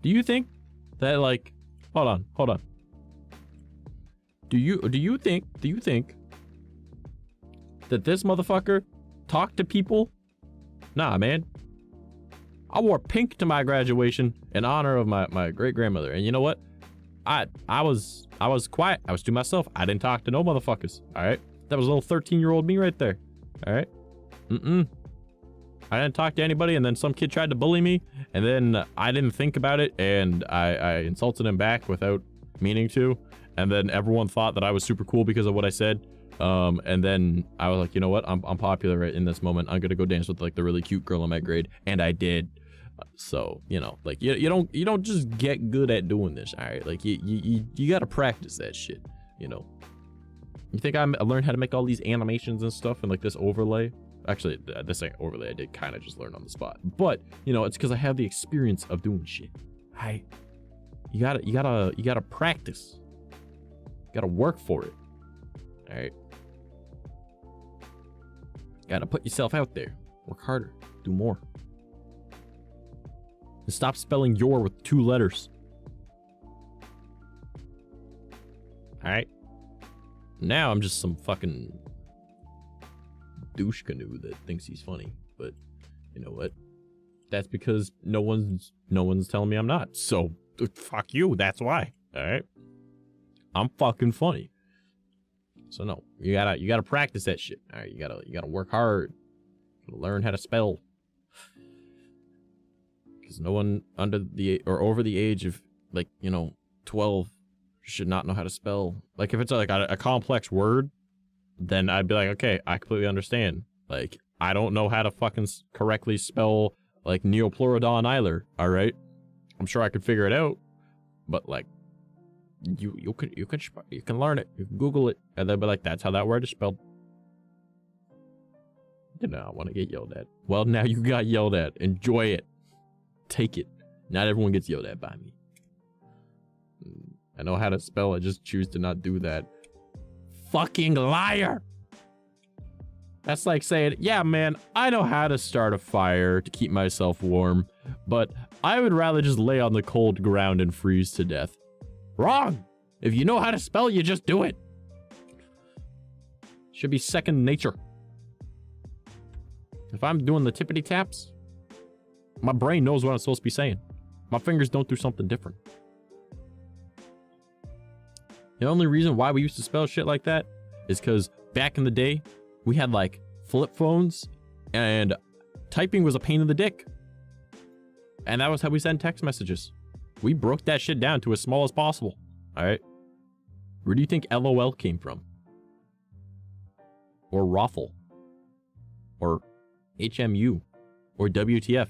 Do you think that like hold on. Do you think that this motherfucker talked to people? Nah, man. I wore pink to my graduation in honor of my great-grandmother. And you know what? I was quiet. I was to myself. I didn't talk to no motherfuckers. All right? That was a little 13-year-old me right there. All right? I didn't talk to anybody, and then some kid tried to bully me, and then I didn't think about it, and I insulted him back without meaning to, and then everyone thought that I was super cool because of what I said. And then I was like, you know what? I'm popular right in this moment. I'm gonna go dance with like the really cute girl in my grade, and I did. So, you know, like you don't just get good at doing this, all right? Like you gotta practice that shit, you know. You think I learned how to make all these animations and stuff and like this overlay? Actually, this ain't overlay. I did kind of just learn on the spot, but you know, it's because I have the experience of doing shit. You gotta practice. You gotta work for it. All right. Gotta put yourself out there. Work harder. Do more. And stop spelling your with 2 letters. All right. Now I'm just some fucking douche canoe that thinks he's funny, but you know what? That's because no one's telling me I'm not. So fuck you. That's why. All right. I'm fucking funny. So no, you gotta practice that shit. All right. You gotta work hard. You gotta learn how to spell. Because no one under the or over the age of like, you know, 12 should not know how to spell. Like if it's like a complex word, then I'd be like, okay, I completely understand. Like, I don't know how to fucking correctly spell like neopluridonyler, all right? I'm sure I could figure it out, but like, you can learn it. You can Google it, and they'll be like, that's how that word is spelled. Did not want to get yelled at. Well, now you got yelled at. Enjoy it. Take it. Not everyone gets yelled at by me. I know how to spell. I just choose to not do that. Fucking liar. That's like saying, yeah, man, I know how to start a fire to keep myself warm, but I would rather just lay on the cold ground and freeze to death. Wrong. If you know how to spell, you just do it. Should be second nature. If I'm doing the tippity taps, my brain knows what I'm supposed to be saying. My fingers don't do something different. The only reason why we used to spell shit like that is because back in the day, we had like flip phones and typing was a pain in the dick. And that was how we send text messages. We broke that shit down to as small as possible. All right. Where do you think LOL came from? Or Raffle? Or HMU? Or WTF?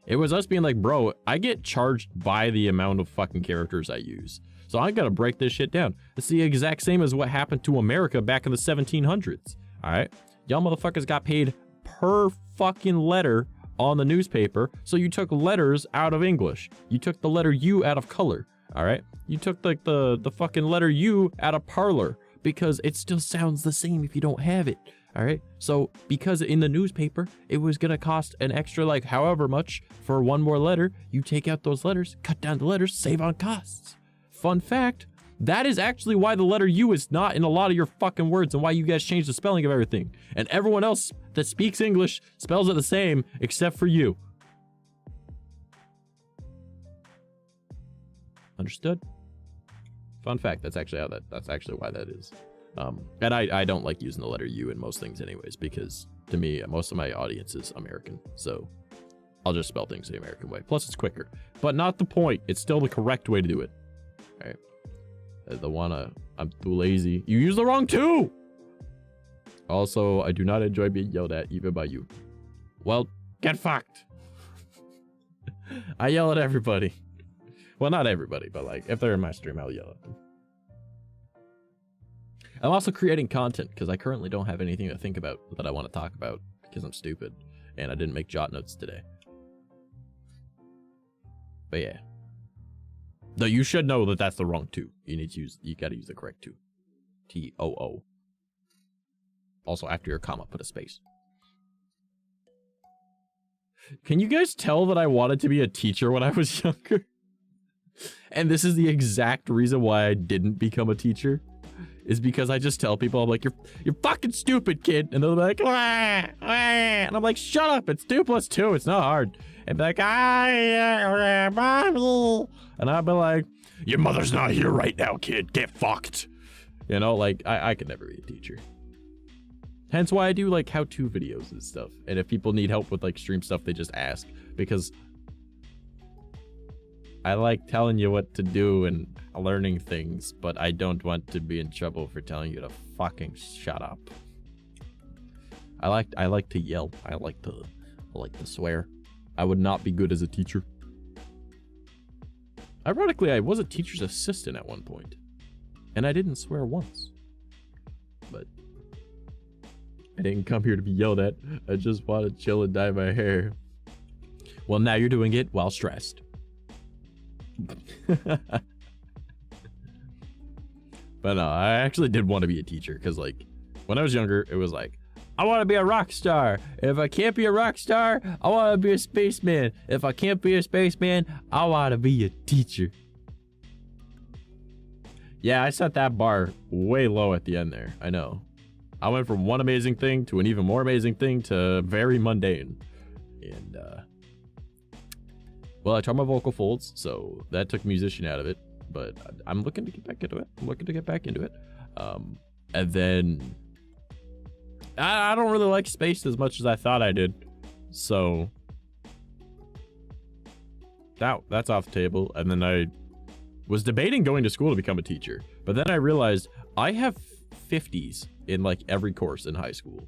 It was us being like, bro, I get charged by the amount of fucking characters I use. So I gotta break this shit down. It's the exact same as what happened to America back in the 1700s. All right. Y'all motherfuckers got paid per fucking letter on the newspaper. So you took letters out of English. You took the letter U out of color. All right. You took like the fucking letter U out of parlor because it still sounds the same if you don't have it. All right. So because in the newspaper, it was going to cost an extra like however much for one more letter. You take out those letters, cut down the letters, save on costs. Fun fact, that is actually why the letter U is not in a lot of your fucking words and why you guys changed the spelling of everything. And everyone else that speaks English spells it the same except for you. Understood? Fun fact, that's actually why that is. And I don't like using the letter U in most things anyways, because to me, most of my audience is American. So I'll just spell things the American way. Plus it's quicker, but not the point. It's still the correct way to do it. All right. I'm too lazy. You use the wrong two. Also, I do not enjoy being yelled at, even by you. Well, get fucked. I yell at everybody. Well, not everybody, but like, if they're in my stream, I'll yell at them. I'm also creating content because I currently don't have anything to think about that I want to talk about because I'm stupid and I didn't make jot notes today. But yeah. Though you should know that that's the wrong two. You gotta use the correct two. T-O-O. Also, after your comma, put a space. Can you guys tell that I wanted to be a teacher when I was younger? And this is the exact reason why I didn't become a teacher. is because I just tell people, I'm like, you're fucking stupid, kid. And they'll be like, wah, wah. And I'm like, shut up. It's 2 + 2. It's not hard. And be like, mommy. And I'll be like, your mother's not here right now, kid. Get fucked. You know, like, I could never be a teacher. Hence why I do, like, how-to videos and stuff. And if people need help with, like, stream stuff, they just ask. Because I like telling you what to do and learning things, but I don't want to be in trouble for telling you to fucking shut up. I like to yell. I like to swear. I would not be good as a teacher. Ironically, I was a teacher's assistant at one point, and I didn't swear once. But I didn't come here to be yelled at. I just want to chill and dye my hair. Well, now you're doing it while stressed. But no, I actually did want to be a teacher, because like when I was younger, it was like, I want to be a rock star. If I can't be a rock star, I want to be a spaceman. If I can't be a spaceman, I want to be a teacher. Yeah, I set that bar way low at the end there. I know. I went from one amazing thing to an even more amazing thing to very mundane. And well, I taught my vocal folds, so that took musician out of it. But I'm looking to get back into it. And then I don't really like space as much as I thought I did. So that's off the table. And then I was debating going to school to become a teacher. But then I realized I have 50s in like every course in high school.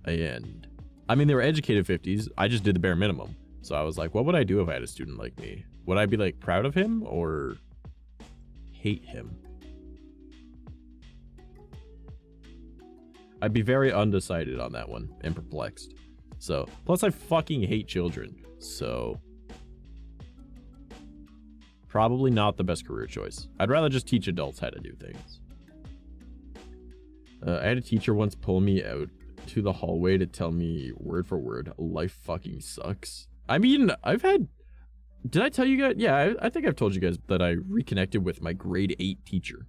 And I mean, they were educated 50s. I just did the bare minimum. So I was like, what would I do if I had a student like me? Would I be like proud of him or hate him? I'd be very undecided on that one and perplexed. So, plus I fucking hate children. So, probably not the best career choice. I'd rather just teach adults how to do things. I had a teacher once pull me out to the hallway to tell me word for word, life fucking sucks. I mean, did I tell you guys? Yeah, I think I've told you guys that I reconnected with my grade 8 teacher.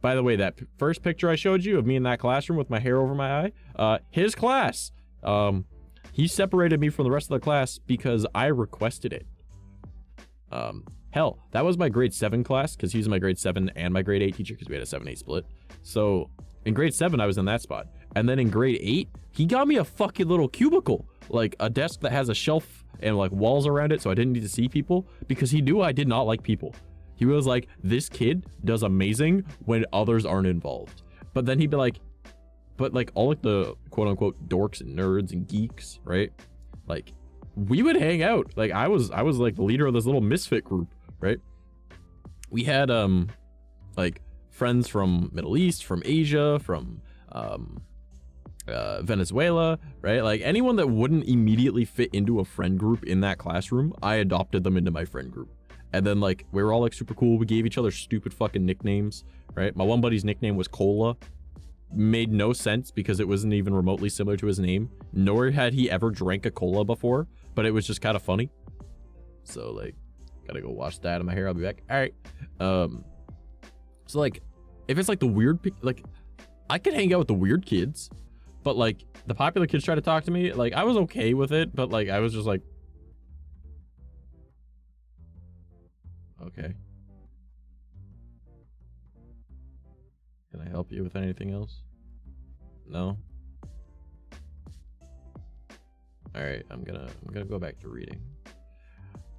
By the way, that first picture I showed you of me in that classroom with my hair over my eye, his class, he separated me from the rest of the class because I requested it. Hell, that was my grade 7 class because he's my grade 7 and my grade 8 teacher because we had a 7-8 split. So in grade 7, I was in that spot. And then in grade 8, he got me a fucking little cubicle, like a desk that has a shelf and like walls around it so I didn't need to see people because he knew I did not like people. He was like, this kid does amazing when others aren't involved. But then he'd be like, but like all like the quote unquote dorks and nerds and geeks, right? Like we would hang out. Like I was like the leader of this little misfit group, right? We had like friends from Middle East, from Asia, from Venezuela, right? Like anyone that wouldn't immediately fit into a friend group in that classroom, I adopted them into my friend group. And then like we were all like super cool. We gave each other stupid fucking nicknames, right? My one buddy's nickname was Cola. Made no sense because it wasn't even remotely similar to his name, nor had he ever drank a cola before, but it was just kind of funny. So like gotta go wash that in my hair. I'll be back. All right. So like if it's like the weird, like I could hang out with the weird kids, but like the popular kids try to talk to me, like I was okay with it, but like I was just like, okay. Can I help you with anything else? No? Alright, I'm gonna go back to reading.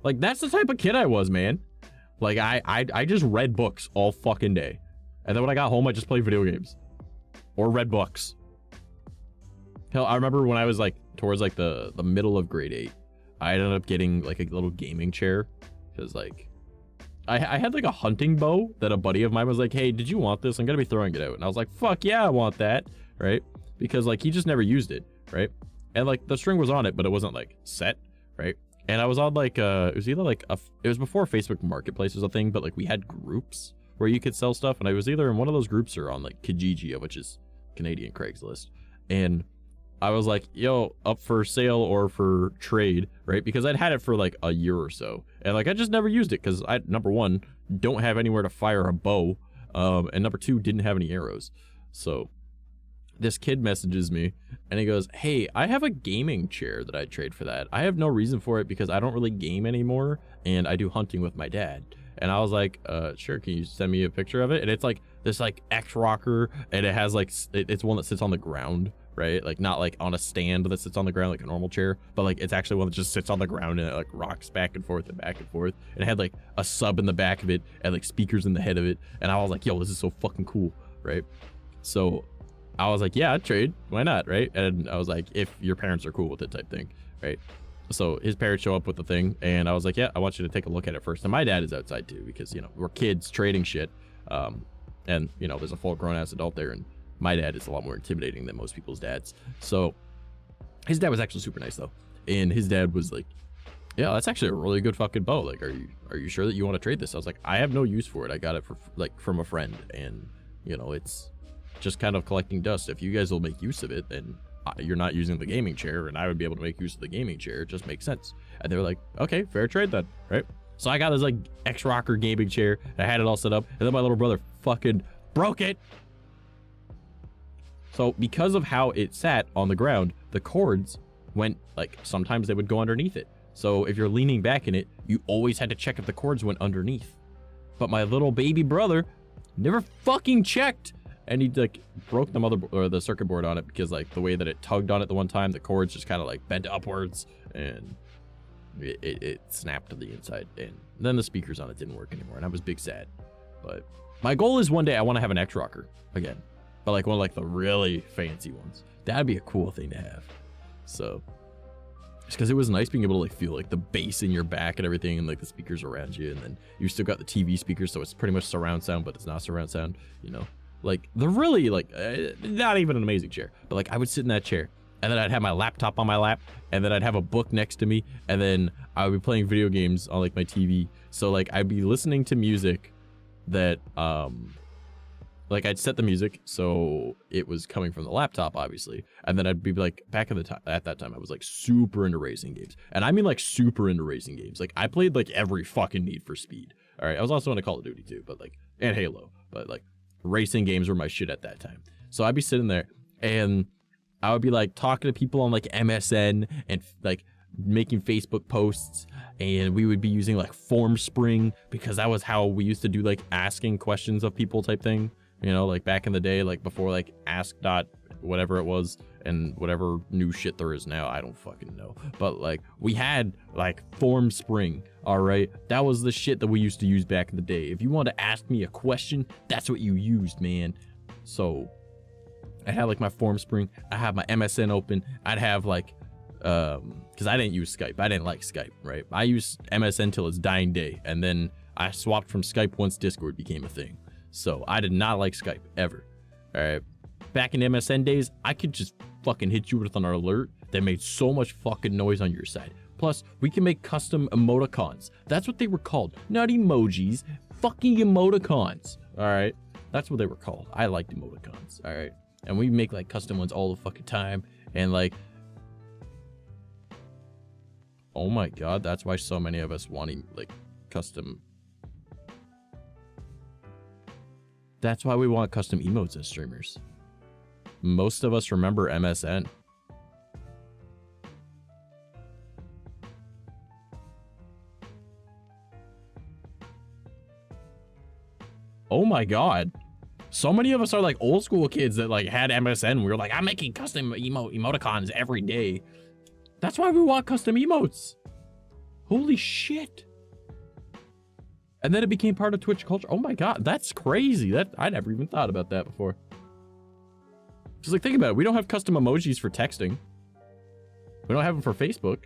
Like that's the type of kid I was, man. Like I just read books all fucking day. And then when I got home I just played video games. Or read books. Hell, I remember when I was like towards like the middle of grade 8, I ended up getting like a little gaming chair. Cause like I had like a hunting bow that a buddy of mine was like, hey, did you want this? I'm gonna be throwing it out. And I was like, fuck yeah, I want that, right? Because like he just never used it, right? And like the string was on it, but it wasn't like set, right? And I was on like it was either like it was before Facebook Marketplace was a thing, but like we had groups where you could sell stuff, and I was either in one of those groups or on like 𝐂𝐤𝐿, which is Canadian Craigslist. And I was like, yo, up for sale or for trade, right? Because I'd had it for like a year or so. And like, I just never used it because I, number one, don't have anywhere to fire a bow. And number 2, didn't have any arrows. So this kid messages me and he goes, hey, I have a gaming chair that I'd trade for that. I have no reason for it because I don't really game anymore and I do hunting with my dad. And I was like, sure, can you send me a picture of it? And it's like this like X rocker, and it has like, it's one that sits on the ground, right? Like not like on a stand that sits on the ground like a normal chair, but like it's actually one that just sits on the ground and it like rocks back and forth and back and forth. And it had like a sub in the back of it and like speakers in the head of it. And I was like, yo, this is so fucking cool, right? So I was like, yeah, I'd trade, why not, right? And I was like, if your parents are cool with it type thing, right? So his parents show up with the thing, and I was like, yeah, I want you to take a look at it first. And my dad is outside too, because, you know, we're kids trading shit. And, you know, there's a full grown ass adult there, and my dad is a lot more intimidating than most people's dads. So his dad was actually super nice though. And his dad was like, yeah, that's actually a really good fucking bow. Like, are you sure that you want to trade this? I was like, I have no use for it. I got it for like from a friend, and, you know, it's just kind of collecting dust. If you guys will make use of it, then you're not using the gaming chair, and I would be able to make use of the gaming chair. It just makes sense. And they were like, okay, fair trade then, right? So I got this like X rocker gaming chair. I had it all set up, and then my little brother fucking broke it. So because of how it sat on the ground, the cords went like, sometimes they would go underneath it. So if you're leaning back in it, you always had to check if the cords went underneath. But my little baby brother never fucking checked. And he like broke the circuit board on it, because like the way that it tugged on it the one time, the cords just kind of like bent upwards, and it snapped to the inside. And then the speakers on it didn't work anymore, and I was big sad. But my goal is one day I want to have an X rocker again, but like one of like the really fancy ones. That'd be a cool thing to have. So just because it was nice being able to like feel like the bass in your back and everything, and like the speakers around you, and then you still got the TV speakers, so it's pretty much surround sound, but it's not surround sound, you know. Like, they're really, like, not even an amazing chair. But, like, I would sit in that chair, and then I'd have my laptop on my lap, and then I'd have a book next to me, and then I would be playing video games on, like, my TV. So, like, I'd be listening to music that, like, I'd set the music so it was coming from the laptop, obviously. And then I'd be, like, at that time, I was, like, super into racing games. And I mean, like, super into racing games. Like, I played, like, every fucking Need for Speed. All right, I was also into Call of Duty, too, but, like, and Halo. But, like, racing games were my shit at that time. So I'd be sitting there and I would be like talking to people on like MSN and like making Facebook posts, and we would be using like Formspring, because that was how we used to do like asking questions of people type thing, you know, like back in the day, like before like ask dot whatever it was and whatever new shit there is now, I don't fucking know. But like we had like Formspring, all right? That was the shit that we used to use back in the day. If you wanted to ask me a question, that's what you used, man. So I had like my Formspring, I have my MSN open, I'd have like because I didn't use Skype. I didn't like Skype, right? I used MSN till its dying day, and then I swapped from Skype once Discord became a thing. So I did not like Skype ever. All right, back in MSN days, I could just fucking hit you with an alert that made so much fucking noise on your side. Plus, we can make custom emoticons. That's what they were called. Not emojis, fucking emoticons. All right, that's what they were called. I liked emoticons. All right, and we make like custom ones all the fucking time. And like, oh my god, that's why so many of us want like custom. That's why we want custom emotes as streamers. Most of us remember MSN. Oh my god. So many of us are like old school kids that like had MSN. We were like, I'm making custom emoticons every day. That's why we want custom emotes. Holy shit. And then it became part of Twitch culture. Oh my god, that's crazy. That I never even thought about that before. Just like, think about it. We don't have custom emojis for texting. We don't have them for Facebook.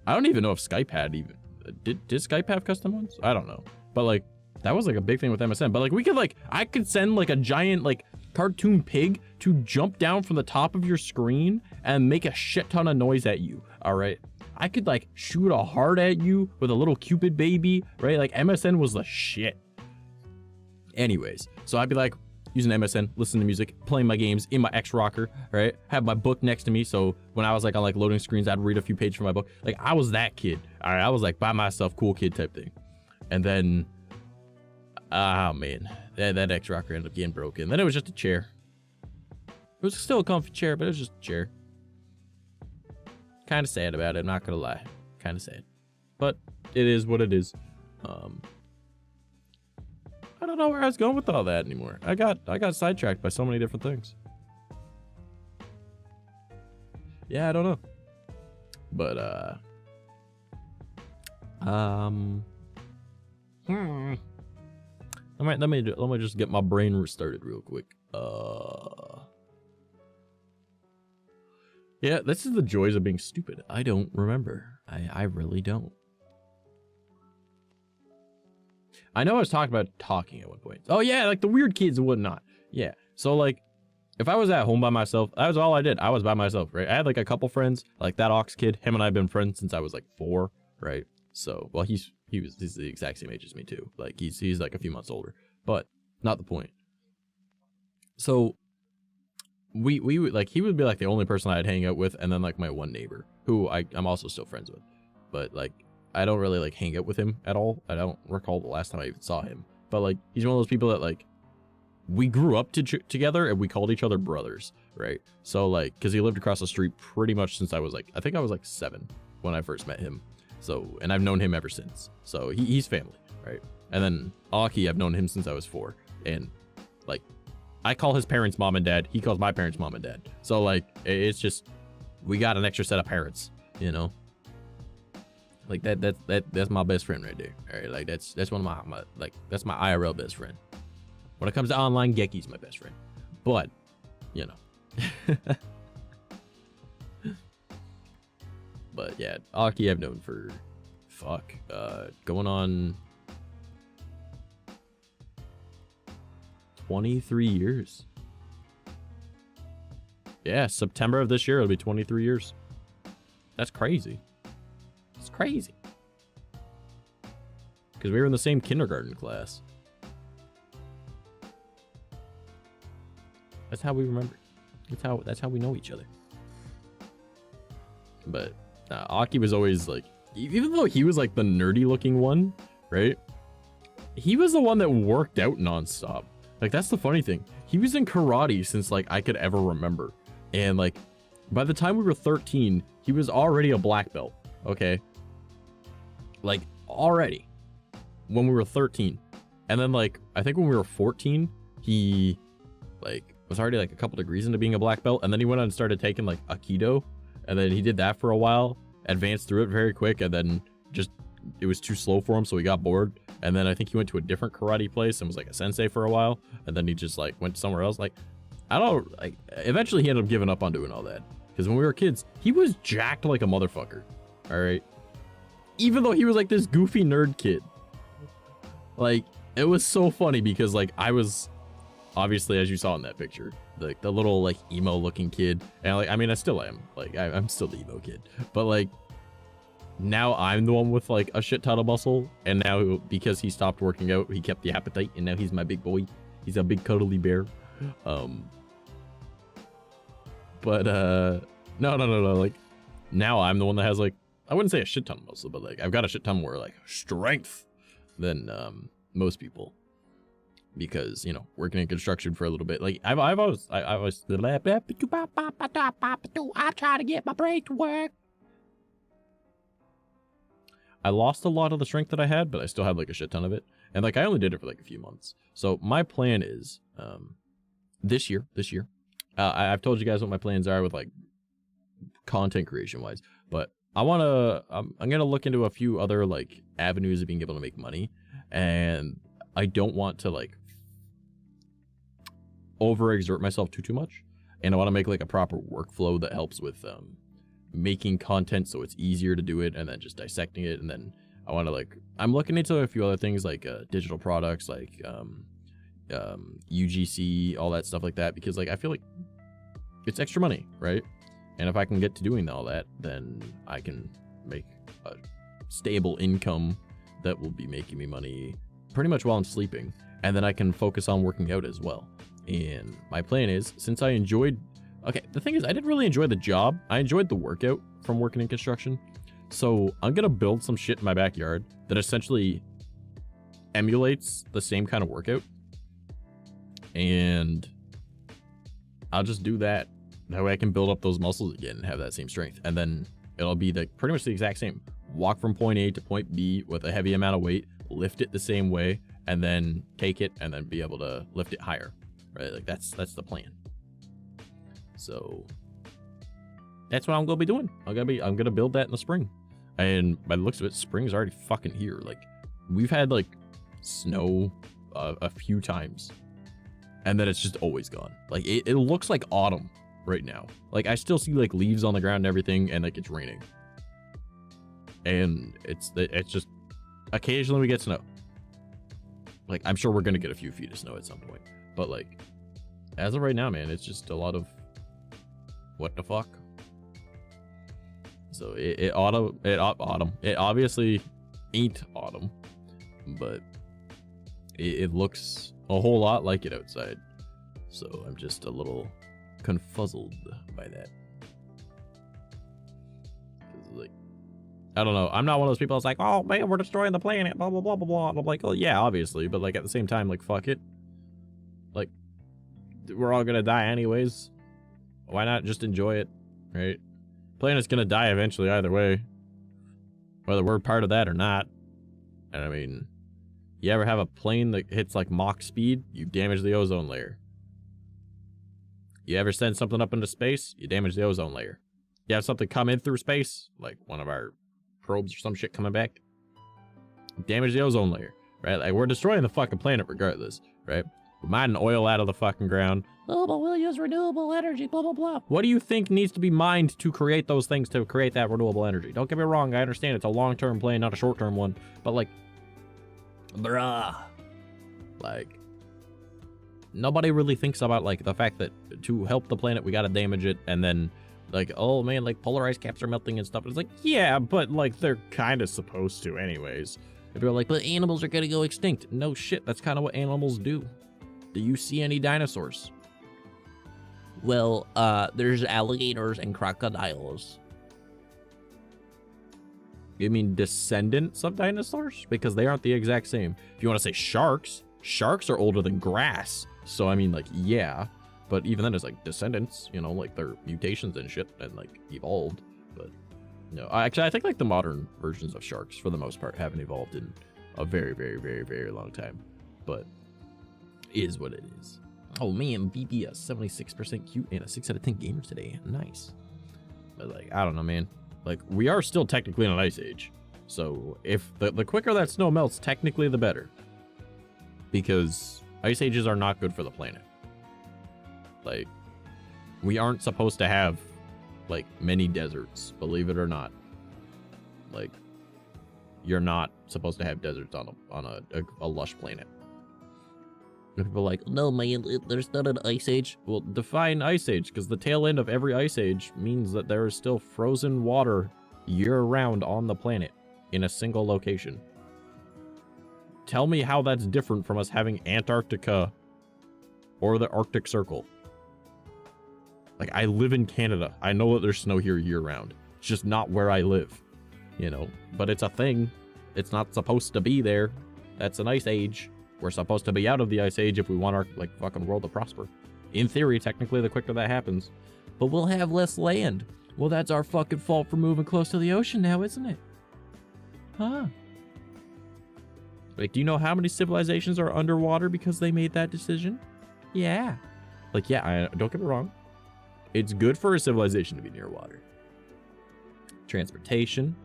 I don't even know if Skype had even. Did Skype have custom ones? I don't know. But like, that was like a big thing with MSN. But like, we could like, I could send like a giant like cartoon pig to jump down from the top of your screen and make a shit ton of noise at you. All right. I could like shoot a heart at you with a little Cupid baby, right? Like MSN was the shit. Anyways, so I'd be like using MSN, listening to music, playing my games in my X rocker, right? Have my book next to me, so when I was like on like loading screens, I'd read a few pages from my book. Like I was that kid. All right, I was like by myself, cool kid type thing. And then Ah, man. That X-Rocker ended up getting broken. Then it was just a chair. It was still a comfy chair, but it was just a chair. Kind of sad about it, I'm not gonna lie. Kind of sad. But it is what it is. I don't know where I was going with all that anymore. I got sidetracked by so many different things. Yeah, I don't know. But let me just get my brain restarted real quick. Yeah, this is the joys of being stupid. I don't remember. I really don't. I know I was talking about talking at one point. Oh yeah, like the weird kids and whatnot. Yeah. So like, if I was at home by myself, that was all I did. I was by myself, right? I had like a couple friends, like that Ox kid. Him and I have been friends since I was like 4, right? So, well, he's the exact same age as me too. Like he's like a few months older, but not the point. So we would like, he would be like the only person I'd hang out with, and then like my one neighbor who I'm also still friends with, but like I don't really like hang out with him at all. I don't recall the last time I even saw him, but like he's one of those people that like we grew up together and we called each other brothers, right? So like, because he lived across the street pretty much since I was like, I think I was like 7 when I first met him. So, and I've known him ever since. So he's family, right? And then Aki, I've known him since I was 4, and like I call his parents mom and dad, he calls my parents mom and dad. So like it's just, we got an extra set of parents, you know? Like that's my best friend right there. All right, like that's one of my like, that's my IRL best friend. When it comes to online, Gecky's my best friend. But, you know. But yeah, Aki I've known for going on 23 years. Yeah, September of this year it'll be 23 years. That's crazy. It's crazy. Because we were in the same kindergarten class. That's how we remember. That's how we know each other. But Aki was always like, even though he was like the nerdy looking one, right? He was the one that worked out nonstop. Like that's the funny thing. He was in karate since like I could ever remember. And like by the time we were 13, he was already a black belt. Okay. Like already when we were 13. And then like, I think when we were 14, he like was already like a couple degrees into being a black belt, and then he went on and started taking like Aikido, and then he did that for a while, advanced through it very quick, and then just it was too slow for him, so he got bored, and then I think he went to a different karate place and was like a sensei for a while, and then he just like went somewhere else. Like I don't like, eventually he ended up giving up on doing all that, because when we were kids he was jacked like a motherfucker. All right, even though he was like this goofy nerd kid. Like it was so funny because like I was obviously, as you saw in that picture, like the little like emo looking kid, and like I mean I still am, like I'm still the emo kid, but like now I'm the one with like a shit ton of muscle, and now because he stopped working out, he kept the appetite, and now he's my big boy. He's a big cuddly bear. But no, like now I'm the one that has like, I wouldn't say a shit ton of muscle, but like I've got a shit ton more like strength than most people. Because, you know, working in construction for a little bit, like I was I'm trying to get my brain to work. I lost a lot of the strength that I had, but I still had like a shit ton of it, and like I only did it for like a few months. So my plan is this year I've told you guys what my plans are with like content creation wise, but I'm gonna look into a few other like avenues of being able to make money, and I don't want to like overexert myself too much, and I want to make like a proper workflow that helps with making content so it's easier to do it, and then just dissecting it. And then I want to like, I'm looking into a few other things like digital products, like UGC, all that stuff like that, because like I feel like it's extra money, right? And if I can get to doing all that, then I can make a stable income that will be making me money pretty much while I'm sleeping, and then I can focus on working out as well. And my plan is, since I enjoyed, okay, the thing is I didn't really enjoy the job, I enjoyed the workout from working in construction, so I'm gonna build some shit in my backyard that essentially emulates the same kind of workout. And I'll just do that. That way I can build up those muscles again and have that same strength. And then it'll be pretty much the exact same. Walk from point A to point B with a heavy amount of weight, lift it the same way, and then take it and then be able to lift it higher, right? Like that's the plan. So that's what I'm gonna be doing. I'm gonna build that in the spring. And by the looks of it, spring's already fucking here. Like we've had like snow a few times, and then it's just always gone. Like it looks like autumn right now. Like I still see like leaves on the ground and everything, and like it's raining. And it's just occasionally we get snow. Like I'm sure we're gonna get a few feet of snow at some point, but like as of right now, man, it's just a lot of what the fuck. So it obviously ain't autumn, but it looks a whole lot like it outside. So I'm just a little confuzzled by that. Like, I don't know. I'm not one of those people that's like, oh man, we're destroying the planet, blah blah blah blah blah. And I'm like, oh yeah, obviously, but like at the same time, like fuck it. Like we're all gonna die anyways. Why not just enjoy it, right? Planet's gonna die eventually either way, whether we're part of that or not. And I mean, you ever have a plane that hits like Mach speed, you damage the ozone layer. You ever send something up into space, you damage the ozone layer. You have something come in through space, like one of our probes or some shit coming back, damage the ozone layer, right? Like we're destroying the fucking planet regardless, right? We're mining oil out of the fucking ground. Oh, but we'll use renewable energy, blah, blah, blah. What do you think needs to be mined to create those things, to create that renewable energy? Don't get me wrong, I understand it's a long-term play, not a short-term one, but like, bruh. Like, nobody really thinks about like the fact that to help the planet, we gotta damage it, and then like, oh man, like polar ice caps are melting and stuff. It's like, yeah, but like they're kind of supposed to anyways. If you're like, but animals are gonna go extinct. No shit, that's kind of what animals do. Do you see any dinosaurs? Well, there's alligators and crocodiles. You mean descendants of dinosaurs? Because they aren't the exact same. If you want to say sharks, sharks are older than grass. So, I mean, like, yeah. But even then, it's like descendants, you know, like they're mutations and shit and like evolved. But, no, actually, I think like the modern versions of sharks, for the most part, haven't evolved in a very, very, very, very long time. But is what it is. Oh man, BB a 76% cute and a 6 out of 10 gamer today. Nice. But like, I don't know, man. Like, we are still technically in an ice age. So if the quicker that snow melts, technically the better. Because ice ages are not good for the planet. Like, we aren't supposed to have like many deserts, believe it or not. Like, you're not supposed to have deserts on a lush planet. And people are like, no man, there's not an ice age. Well, define ice age, because the tail end of every ice age means that there is still frozen water year-round on the planet in a single location. Tell me how that's different from us having Antarctica or the Arctic Circle. Like, I live in Canada. I know that there's snow here year-round. It's just not where I live, you know? But it's a thing. It's not supposed to be there. That's an ice age. We're supposed to be out of the ice age if we want our, like, fucking world to prosper. In theory, technically, the quicker that happens. But we'll have less land. Well, that's our fucking fault for moving close to the ocean now, isn't it? Huh? Like, do you know how many civilizations are underwater because they made that decision? Yeah. Like, yeah, don't get me wrong. It's good for a civilization to be near water. Transportation,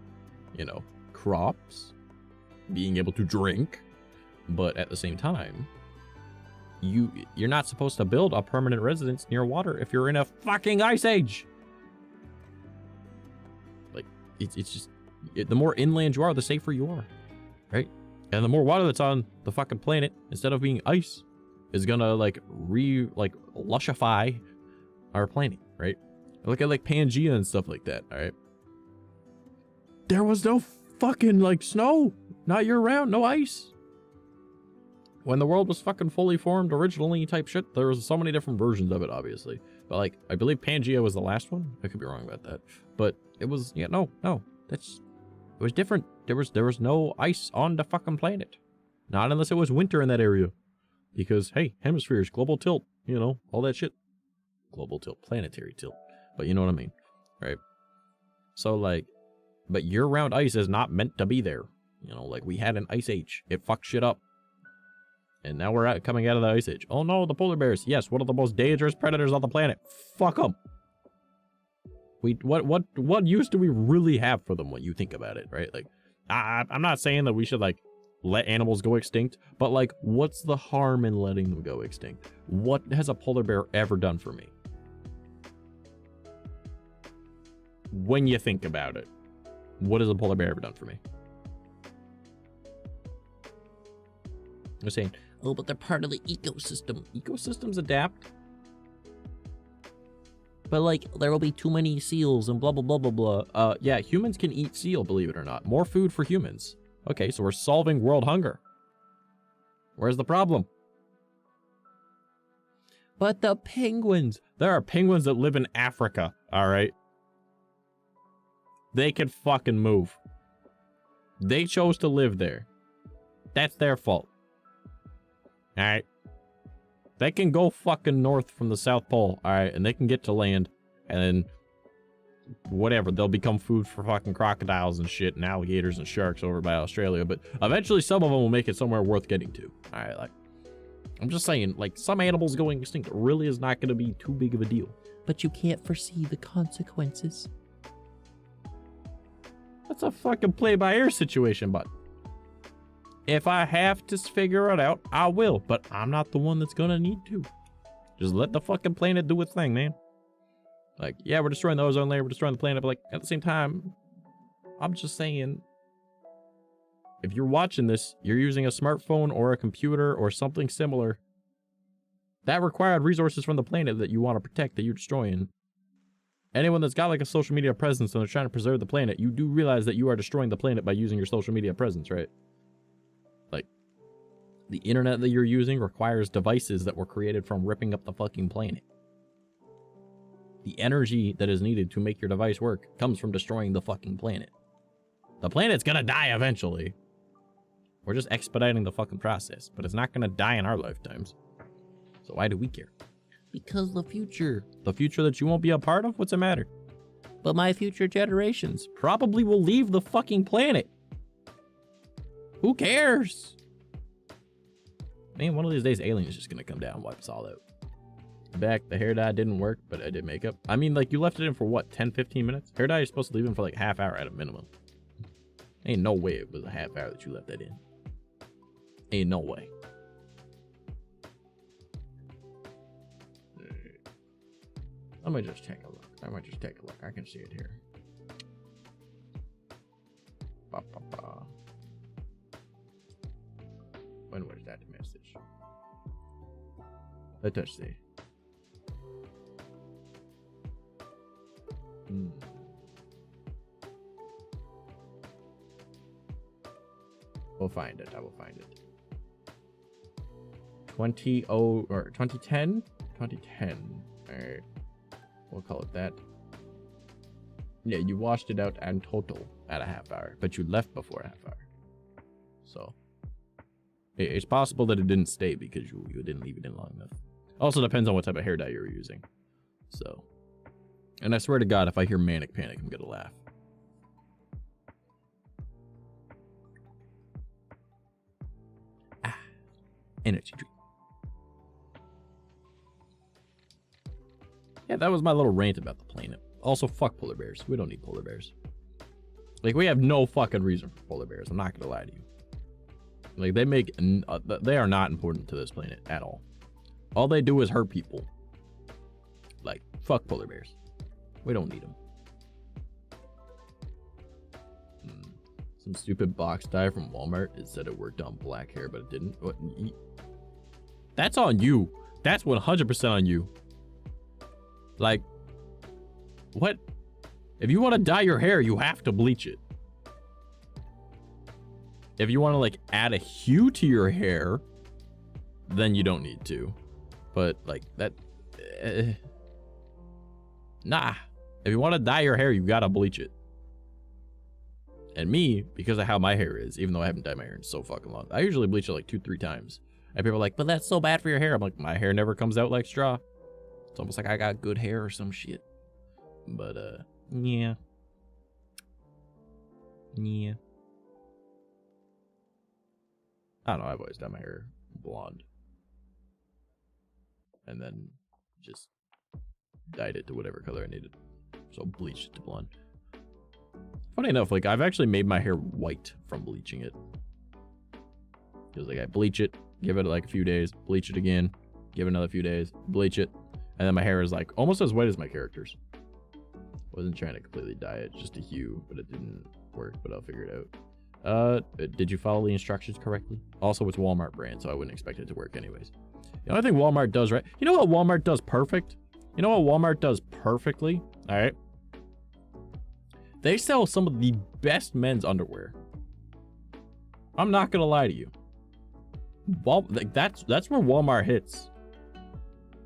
you know, crops, being able to drink. But at the same time, you're not supposed to build a permanent residence near water if you're in a fucking ice age. Like, it's just, the more inland you are, the safer you are, right? And the more water that's on the fucking planet, instead of being ice, is gonna like lushify our planet, right? Look at like Pangea and stuff like that, all right? There was no fucking like snow, not year round, no ice. When the world was fucking fully formed originally type shit, there was so many different versions of it, obviously. But like, I believe Pangea was the last one. I could be wrong about that. But it was, yeah, it was different. There was no ice on the fucking planet. Not unless it was winter in that area. Because, hey, hemispheres, global tilt, you know, all that shit. Global tilt, planetary tilt. But you know what I mean, right? So, like, but year-round ice is not meant to be there. You know, like, we had an ice age. It fucked shit up. And now we're coming out of the ice age. Oh no, the polar bears. Yes, one of the most dangerous predators on the planet. Fuck them. What use do we really have for them when you think about it, right? Like, I'm not saying that we should, like, let animals go extinct, but, like, what's the harm in letting them go extinct? What has a polar bear ever done for me? When you think about it, what has a polar bear ever done for me? They're saying, oh, but they're part of the ecosystem. Ecosystems adapt. But, like, there will be too many seals and blah, blah, blah, blah, blah. Yeah, humans can eat seal, believe it or not. More food for humans. Okay, so we're solving world hunger. Where's the problem? But the penguins. There are penguins that live in Africa, all right? They can fucking move. They chose to live there. That's their fault. All right? They can go fucking north from the South Pole, all right? And they can get to land, and then whatever, they'll become food for fucking crocodiles and shit and alligators and sharks over by Australia. But eventually some of them will make it somewhere worth getting to. All right, like, I'm just saying, like, some animals going extinct really is not going to be too big of a deal. But you can't foresee the consequences. That's a fucking play-by-ear situation, but if I have to figure it out, I will. But I'm not the one that's gonna need to. Just let the fucking planet do its thing, man. Like, yeah, we're destroying the ozone layer, we're destroying the planet, but, like, at the same time, I'm just saying, if you're watching this, you're using a smartphone or a computer or something similar, that required resources from the planet that you want to protect that you're destroying. Anyone that's got, like, a social media presence and they're trying to preserve the planet, you do realize that you are destroying the planet by using your social media presence, right? Like, the internet that you're using requires devices that were created from ripping up the fucking planet. The energy that is needed to make your device work comes from destroying the fucking planet. The planet's gonna die eventually. We're just expediting the fucking process, but it's not gonna die in our lifetimes. So why do we care? Because the future that you won't be a part of, what's the matter? But my future generations probably will leave the fucking planet. Who cares? Man, one of these days, aliens is just gonna come down and wipe us all out. Back, the hair dye didn't work, but I did makeup. I mean, like, you left it in for what, 10-15 minutes? Hair dye, you're supposed to leave in for like half hour at a minimum. Ain't no way it was a half hour that you left that in. Ain't no way. Let me just take a look. I can see it here. When was that message? Let us see. We'll find it. I will find it. 2010? 2010. All right. We'll call it that. Yeah, you washed it out in total at a half hour, but you left before a half hour. So it's possible that it didn't stay because you didn't leave it in long enough. Also depends on what type of hair dye you were using. So, and I swear to God, if I hear Manic Panic, I'm gonna laugh. Energy drink. Yeah, that was my little rant about the planet. Also, fuck polar bears. We don't need polar bears. Like, we have no fucking reason for polar bears. I'm not gonna lie to you. Like, they are not important to this planet at all. All they do is hurt people. Like, fuck polar bears. We don't need them. Some stupid box dye from Walmart. It said it worked on black hair, but it didn't. What? That's on you. That's 100% on you. Like, what? If you want to dye your hair, you have to bleach it. If you want to, like, add a hue to your hair, then you don't need to. But, like, that... nah. If you want to dye your hair, you gotta bleach it. And me, because of how my hair is, even though I haven't dyed my hair in so fucking long, I usually bleach it like 2-3 times. And people are like, but that's so bad for your hair. I'm like, my hair never comes out like straw. It's almost like I got good hair or some shit. But, yeah. Yeah. I don't know, I've always dyed my hair blonde. And then just dyed it to whatever color I needed. So bleached it to blonde. Funny enough, like, I've actually made my hair white from bleaching it. Because, like, I bleach it, give it, like, a few days, bleach it again, give it another few days, bleach it, and then my hair is, like, almost as white as my character's. Wasn't trying to completely dye it, just a hue, but it didn't work, but I'll figure it out. Did you follow the instructions correctly? Also, it's Walmart brand, so I wouldn't expect it to work anyways. The only thing Walmart does right... You know what Walmart does perfect? You know what Walmart does perfectly? Alright? They sell some of the best men's underwear. I'm not gonna lie to you. Like, that's where Walmart hits.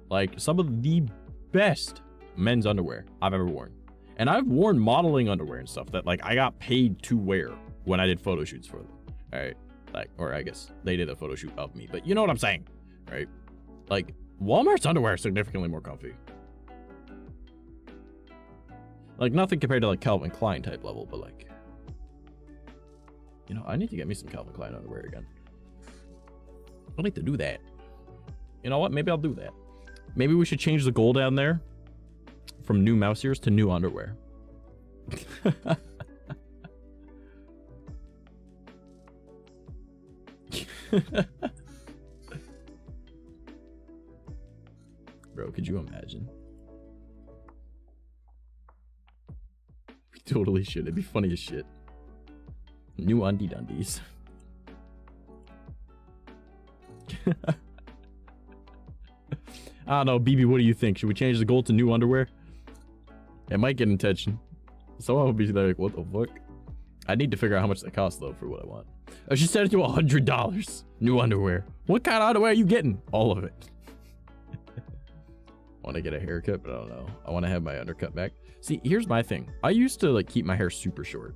Like, some of the best men's underwear I've ever worn. And I've worn modeling underwear and stuff that, like, I got paid to wear when I did photo shoots for them. Alright? Like, or I guess they did a photo shoot of me, but you know what I'm saying, right? Like, Walmart's underwear is significantly more comfy. Like, nothing compared to, like, Calvin Klein type level, but, like... You know, I need to get me some Calvin Klein underwear again. I need to do that. You know what? Maybe I'll do that. Maybe we should change the goal down there from new mouse ears to new underwear. Bro, could you imagine? We totally should. It'd be funny as shit. New undie dundies. I don't know, BB, what do you think? Should we change the goal to new underwear? It might get attention. Someone will be like, what the fuck? I need to figure out how much they cost, though, for what I want. I should set it to $100. New underwear. What kind of underwear are you getting? All of it. I want to get a haircut, but I don't know. I want to have my undercut back. See, here's my thing. I used to, like, keep my hair super short.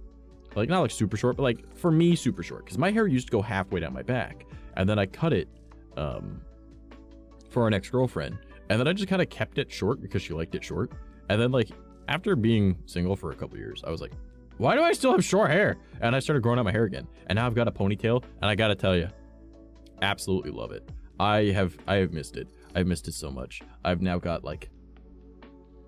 Like, not, like, super short, but, like, for me, super short. Because my hair used to go halfway down my back. And then I cut it, for an ex-girlfriend. And then I just kind of kept it short because she liked it short. And then, like, after being single for a couple years, I was like, why do I still have short hair? And I started growing out my hair again. And now I've got a ponytail, and I gotta tell you, absolutely love it. I have missed it. I've missed it so much. I've now got, like,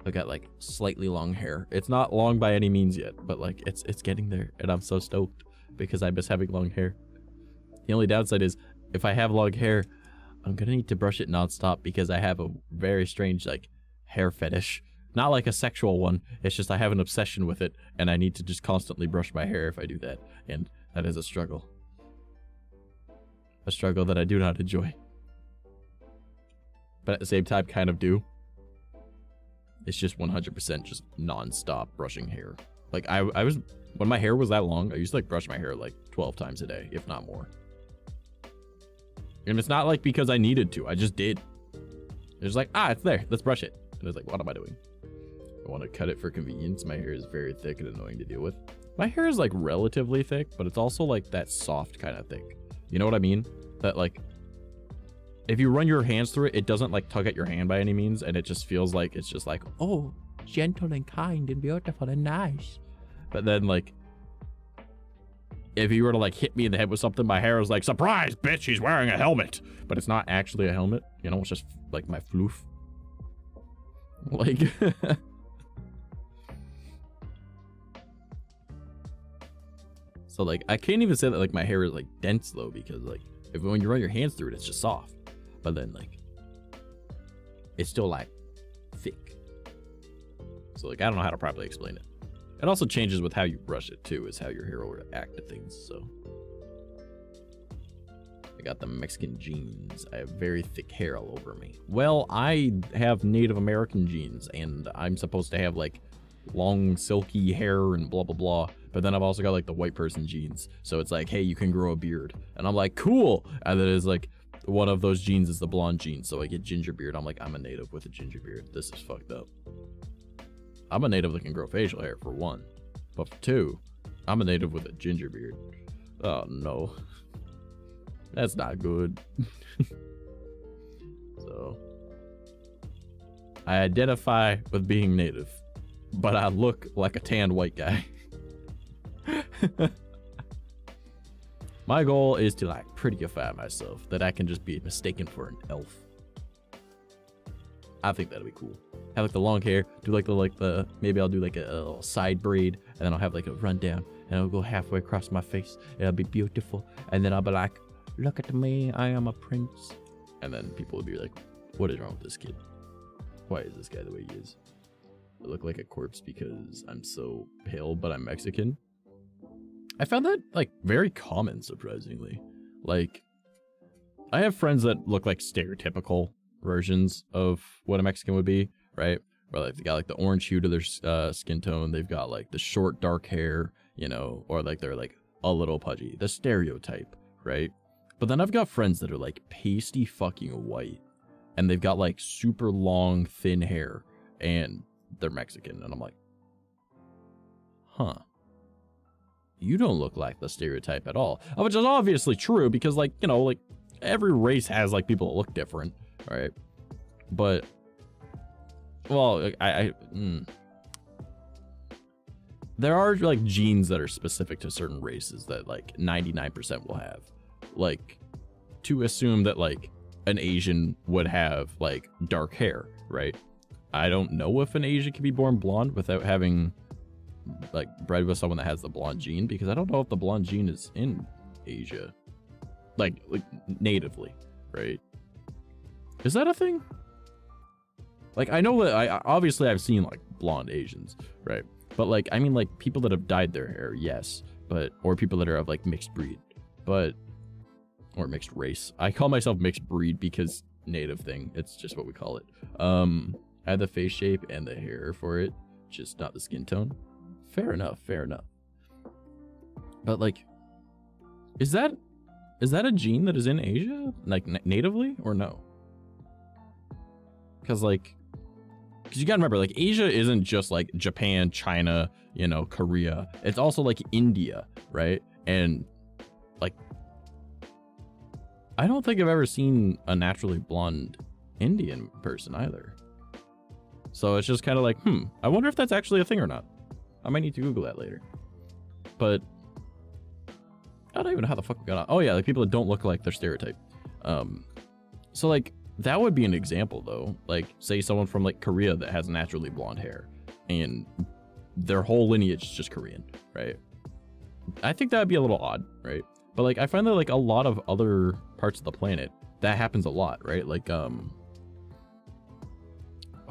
I've got, like, slightly long hair. It's not long by any means yet, but, like, it's getting there. And I'm so stoked because I miss having long hair. The only downside is, if I have long hair, I'm gonna need to brush it nonstop because I have a very strange, like, hair fetish. Not like a sexual one, it's just I have an obsession with it, and I need to just constantly brush my hair if I do that, and that is a struggle. A struggle that I do not enjoy. But at the same time, kind of do. It's just 100% just non-stop brushing hair. Like, I was, when my hair was that long, I used to, like, brush my hair, like, 12 times a day, if not more. And it's not, like, because I needed to, I just did. It's like, ah, it's there, let's brush it. And it's like, what am I doing? I want to cut it for convenience. My hair is very thick and annoying to deal with. My hair is, like, relatively thick, but it's also, like, that soft kind of thick. You know what I mean? That, like, if you run your hands through it, it doesn't, like, tug at your hand by any means, and it just feels like, it's just like, oh, gentle and kind and beautiful and nice. But then, like, if you were to, like, hit me in the head with something, my hair is like, surprise, bitch, he's wearing a helmet. But it's not actually a helmet. You know, it's just, like, my floof. Like... So, like, I can't even say that, like, my hair is, like, dense, though, because, like, when you run your hands through it, it's just soft. But then, like, it's still, like, thick. So, like, I don't know how to properly explain it. It also changes with how you brush it, too, is how your hair will react to things, so. I got the Mexican genes. I have very thick hair all over me. Well, I have Native American genes, and I'm supposed to have, like, long, silky hair and blah, blah, blah. But then I've also got, like, the white person genes. So it's like, hey, you can grow a beard. And I'm like, cool! And then it's like, one of those genes is the blonde gene, so I get ginger beard. I'm like, I'm a native with a ginger beard. This is fucked up. I'm a native that can grow facial hair, for one. But for two, I'm a native with a ginger beard. Oh no. That's not good. So I identify with being native, but I look like a tan white guy. My goal is to like prettyify myself, that I can just be mistaken for an elf. I think that'd be cool. Have like the long hair, do like the maybe I'll do like a little side braid, and then I'll have like a rundown, and it'll go halfway across my face. It'll be beautiful, and then I'll be like, look at me, I am a prince. And then people will be like, what is wrong with this kid? Why is this guy the way he is? I look like a corpse because I'm so pale, but I'm Mexican. I found that like very common, surprisingly. Like, I have friends that look like stereotypical versions of what a Mexican would be, right? Where like they got like the orange hue to their skin tone, they've got like the short dark hair, you know, or like they're like a little pudgy, the stereotype, right? But then I've got friends that are like pasty fucking white, and they've got like super long thin hair, and they're Mexican, and I'm like, huh, you don't look like the stereotype at all. Which is obviously true, because like, you know, like every race has like people that look different, right? But well, there are like genes that are specific to certain races that like 99% will have. Like, to assume that like an Asian would have like dark hair, right? I don't know if an Asian can be born blonde without having like bred with someone that has the blonde gene, because I don't know if the blonde gene is in Asia, like natively, right? Is that a thing? Like, I know that obviously I've seen like blonde Asians, right? But like, I mean like people that have dyed their hair, yes, but, or people that are of like mixed breed, but, or mixed race. I call myself mixed breed because native thing, it's just what we call it. I have the face shape and the hair for it, just not the skin tone. Fair enough, fair enough. But like, is that a gene that is in Asia, like natively, or no? Because like, because you gotta remember, like Asia isn't just like Japan, China, you know, Korea. It's also like India, right? And like, I don't think I've ever seen a naturally blonde Indian person either. So it's just kind of like, I wonder if that's actually a thing or not. I might need to Google that later. But I don't even know how the fuck we got on. Oh yeah, like people that don't look like their stereotype. So like, that would be an example though. Like, say someone from like Korea that has naturally blonde hair and their whole lineage is just Korean, right? I think that would be a little odd, right? But like, I find that like a lot of other parts of the planet, that happens a lot, right? Like, well,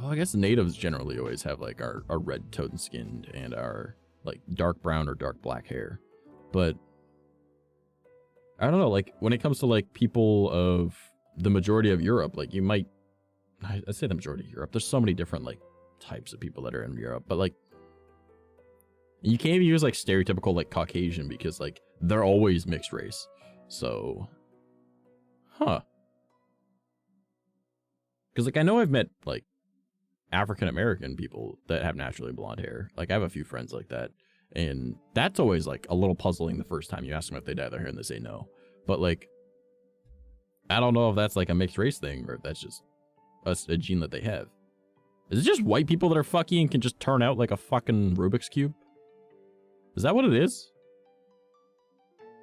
I guess natives generally always have like our red toned skinned and our like dark brown or dark black hair. But I don't know, like when it comes to like people of the majority of Europe, like you might, I'd say the majority of Europe, there's so many different like types of people that are in Europe, but like you can't even use like stereotypical like Caucasian because like they're always mixed race. So, because like I know I've met like African American people that have naturally blonde hair. Like I have a few friends like that, and that's always like a little puzzling the first time you ask them if they dye their hair and they say no. But like, I don't know if that's like a mixed race thing or if that's just a gene that they have. Is it just white people that are fucky and can just turn out like a fucking Rubik's Cube? Is that what it is?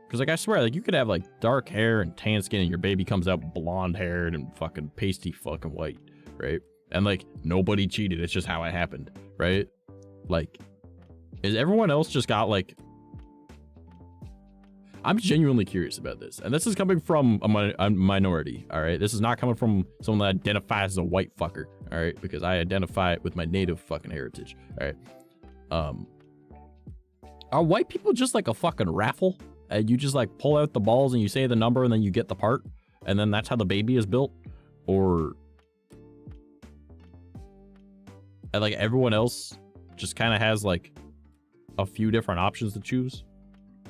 Because like I swear, like you could have like dark hair and tan skin and your baby comes out blonde haired and fucking pasty fucking white, right? And like nobody cheated, it's just how it happened, right? Like, is everyone else just got like, I'm genuinely curious about this, and this is coming from a minority, all right? This is not coming from someone that identifies as a white fucker, all right? Because I identify with my native fucking heritage, all right? Are white people just like a fucking raffle? And you just like pull out the balls and you say the number and then you get the part, and then that's how the baby is built? Or and like everyone else just kind of has like a few different options to choose?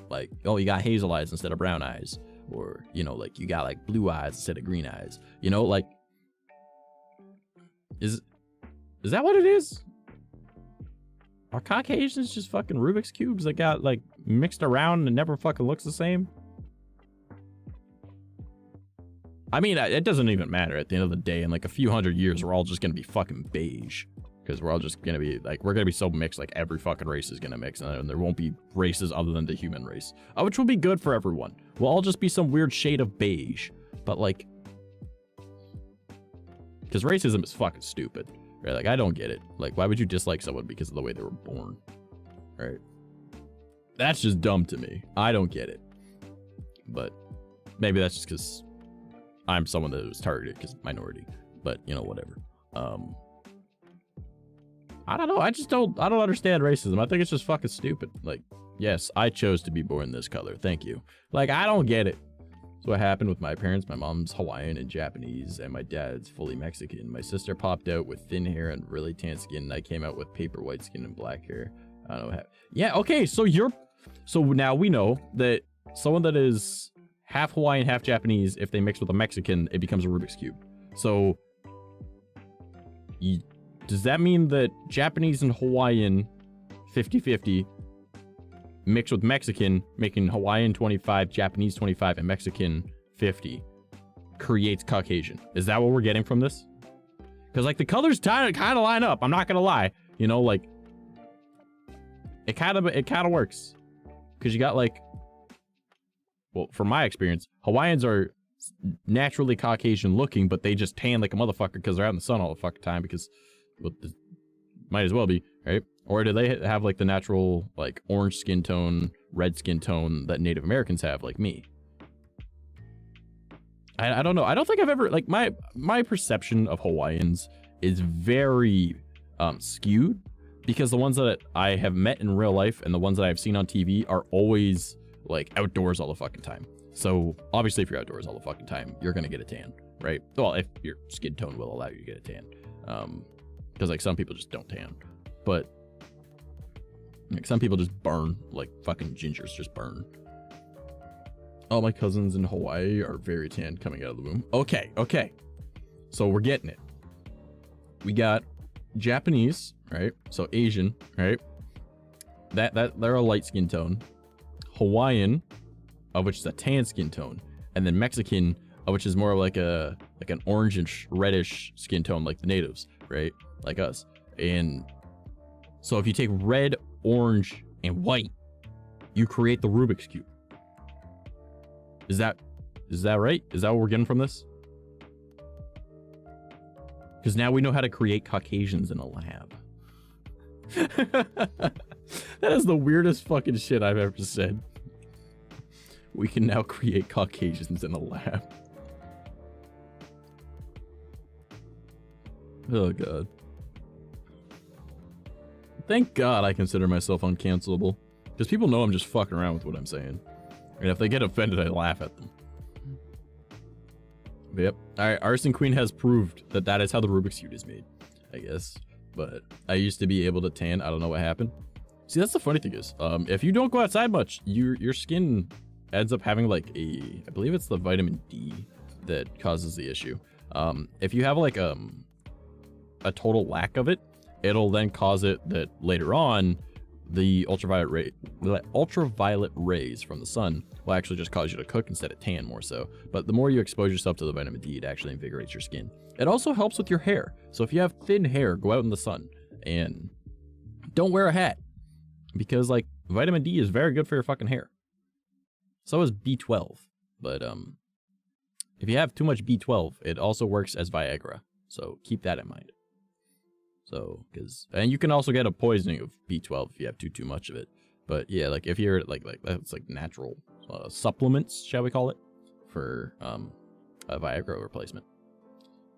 Like, oh, you got hazel eyes instead of brown eyes, or you know, like you got like blue eyes instead of green eyes, you know, like is that what it is? Are Caucasians just fucking Rubik's Cubes that got, like, mixed around and never fucking looks the same? I mean, it doesn't even matter at the end of the day. In, like, a few hundred years, we're all just gonna be fucking beige. Because we're all just gonna be, like, we're gonna be so mixed, like, every fucking race is gonna mix. And there won't be races other than the human race. Which will be good for everyone. We'll all just be some weird shade of beige. But, like... Because racism is fucking stupid. Right, like, I don't get it. Like, why would you dislike someone because of the way they were born? Right? That's just dumb to me. I don't get it. But maybe that's just because I'm someone that was targeted because minority. But, you know, whatever. I don't know. I don't understand racism. I think it's just fucking stupid. Like, yes, I chose to be born this color. Thank you. Like, I don't get it. So what happened with my parents, my mom's Hawaiian and Japanese, and my dad's fully Mexican. My sister popped out with thin hair and really tan skin, and I came out with paper white skin and black hair. I don't know how. Yeah, okay, so now we know that someone that is half Hawaiian, half Japanese, if they mix with a Mexican, it becomes a Rubik's Cube. So, does that mean that Japanese and Hawaiian 50-50 mixed with Mexican, making Hawaiian 25, Japanese 25, and Mexican 50 creates Caucasian? Is that what we're getting from this? Because, like, the colors kind of line up. I'm not gonna lie. You know, like, it kind of works. Because you got, like, well, from my experience, Hawaiians are naturally Caucasian looking, but they just tan like a motherfucker because they're out in the sun all the fucking time. Because, well, might as well be, right? Or do they have, like, the natural, like, orange skin tone, red skin tone that Native Americans have, like me? I don't know. I don't think I've ever, like, my perception of Hawaiians is very skewed, because the ones that I have met in real life and the ones that I've seen on TV are always, like, outdoors all the fucking time. So, obviously, if you're outdoors all the fucking time, you're gonna get a tan, right? Well, if your skin tone will allow you to get a tan. Because, like, some people just don't tan. But, like, some people just burn, like, fucking gingers just burn. All my cousins in Hawaii are very tan coming out of the womb. Okay, okay. So we're getting it. We got Japanese, right? So Asian, right? That they're a light skin tone. Hawaiian, of which is a tan skin tone, and then Mexican, of which is more like an orangish, reddish skin tone, like the natives, right? Like us. And so if you take red, orange, and white, you create the Rubik's Cube. Is that right? Is that what we're getting from this? Because now we know how to create Caucasians in a lab. That is the weirdest fucking shit I've ever said. We can now create Caucasians in a lab. Oh, God. Thank God I consider myself uncancelable. Because people know I'm just fucking around with what I'm saying. And if they get offended, I laugh at them. But yep. Alright, Arson Queen has proved that that is how the Rubik's Cube is made, I guess. But I used to be able to tan. I don't know what happened. See, that's the funny thing is, if you don't go outside much, your skin ends up having, like, I believe it's the vitamin D that causes the issue. If you have, like, a total lack of it, it'll then cause it that later on, the ultraviolet rays from the sun will actually just cause you to cook instead of tan more so. But the more you expose yourself to the vitamin D, it actually invigorates your skin. It also helps with your hair. So if you have thin hair, go out in the sun and don't wear a hat, because, like, vitamin D is very good for your fucking hair. So is B12. But if you have too much B12, it also works as Viagra. So keep that in mind. So, and you can also get a poisoning of B12 if you have too much of it. But yeah, like, if you're like that's like natural supplements, shall we call it, for a Viagra replacement.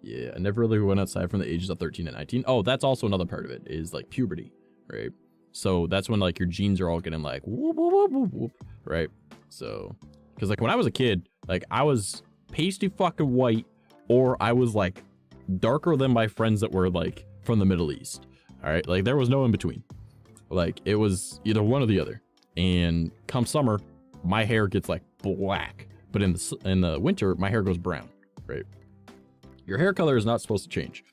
Yeah, I never really went outside from the ages of 13 and 19. Oh, that's also another part of it, is like puberty, right? So that's when, like, your genes are all getting like whoop, whoop, whoop, whoop, whoop, right? So, because, like, when I was a kid, like, I was pasty fucking white, or I was, like, darker than my friends that were, like, from the Middle East. All right, like, there was no in between. Like, it was either one or the other. And come summer, my hair gets, like, black, but in the winter, my hair goes brown, right? Your hair color is not supposed to change,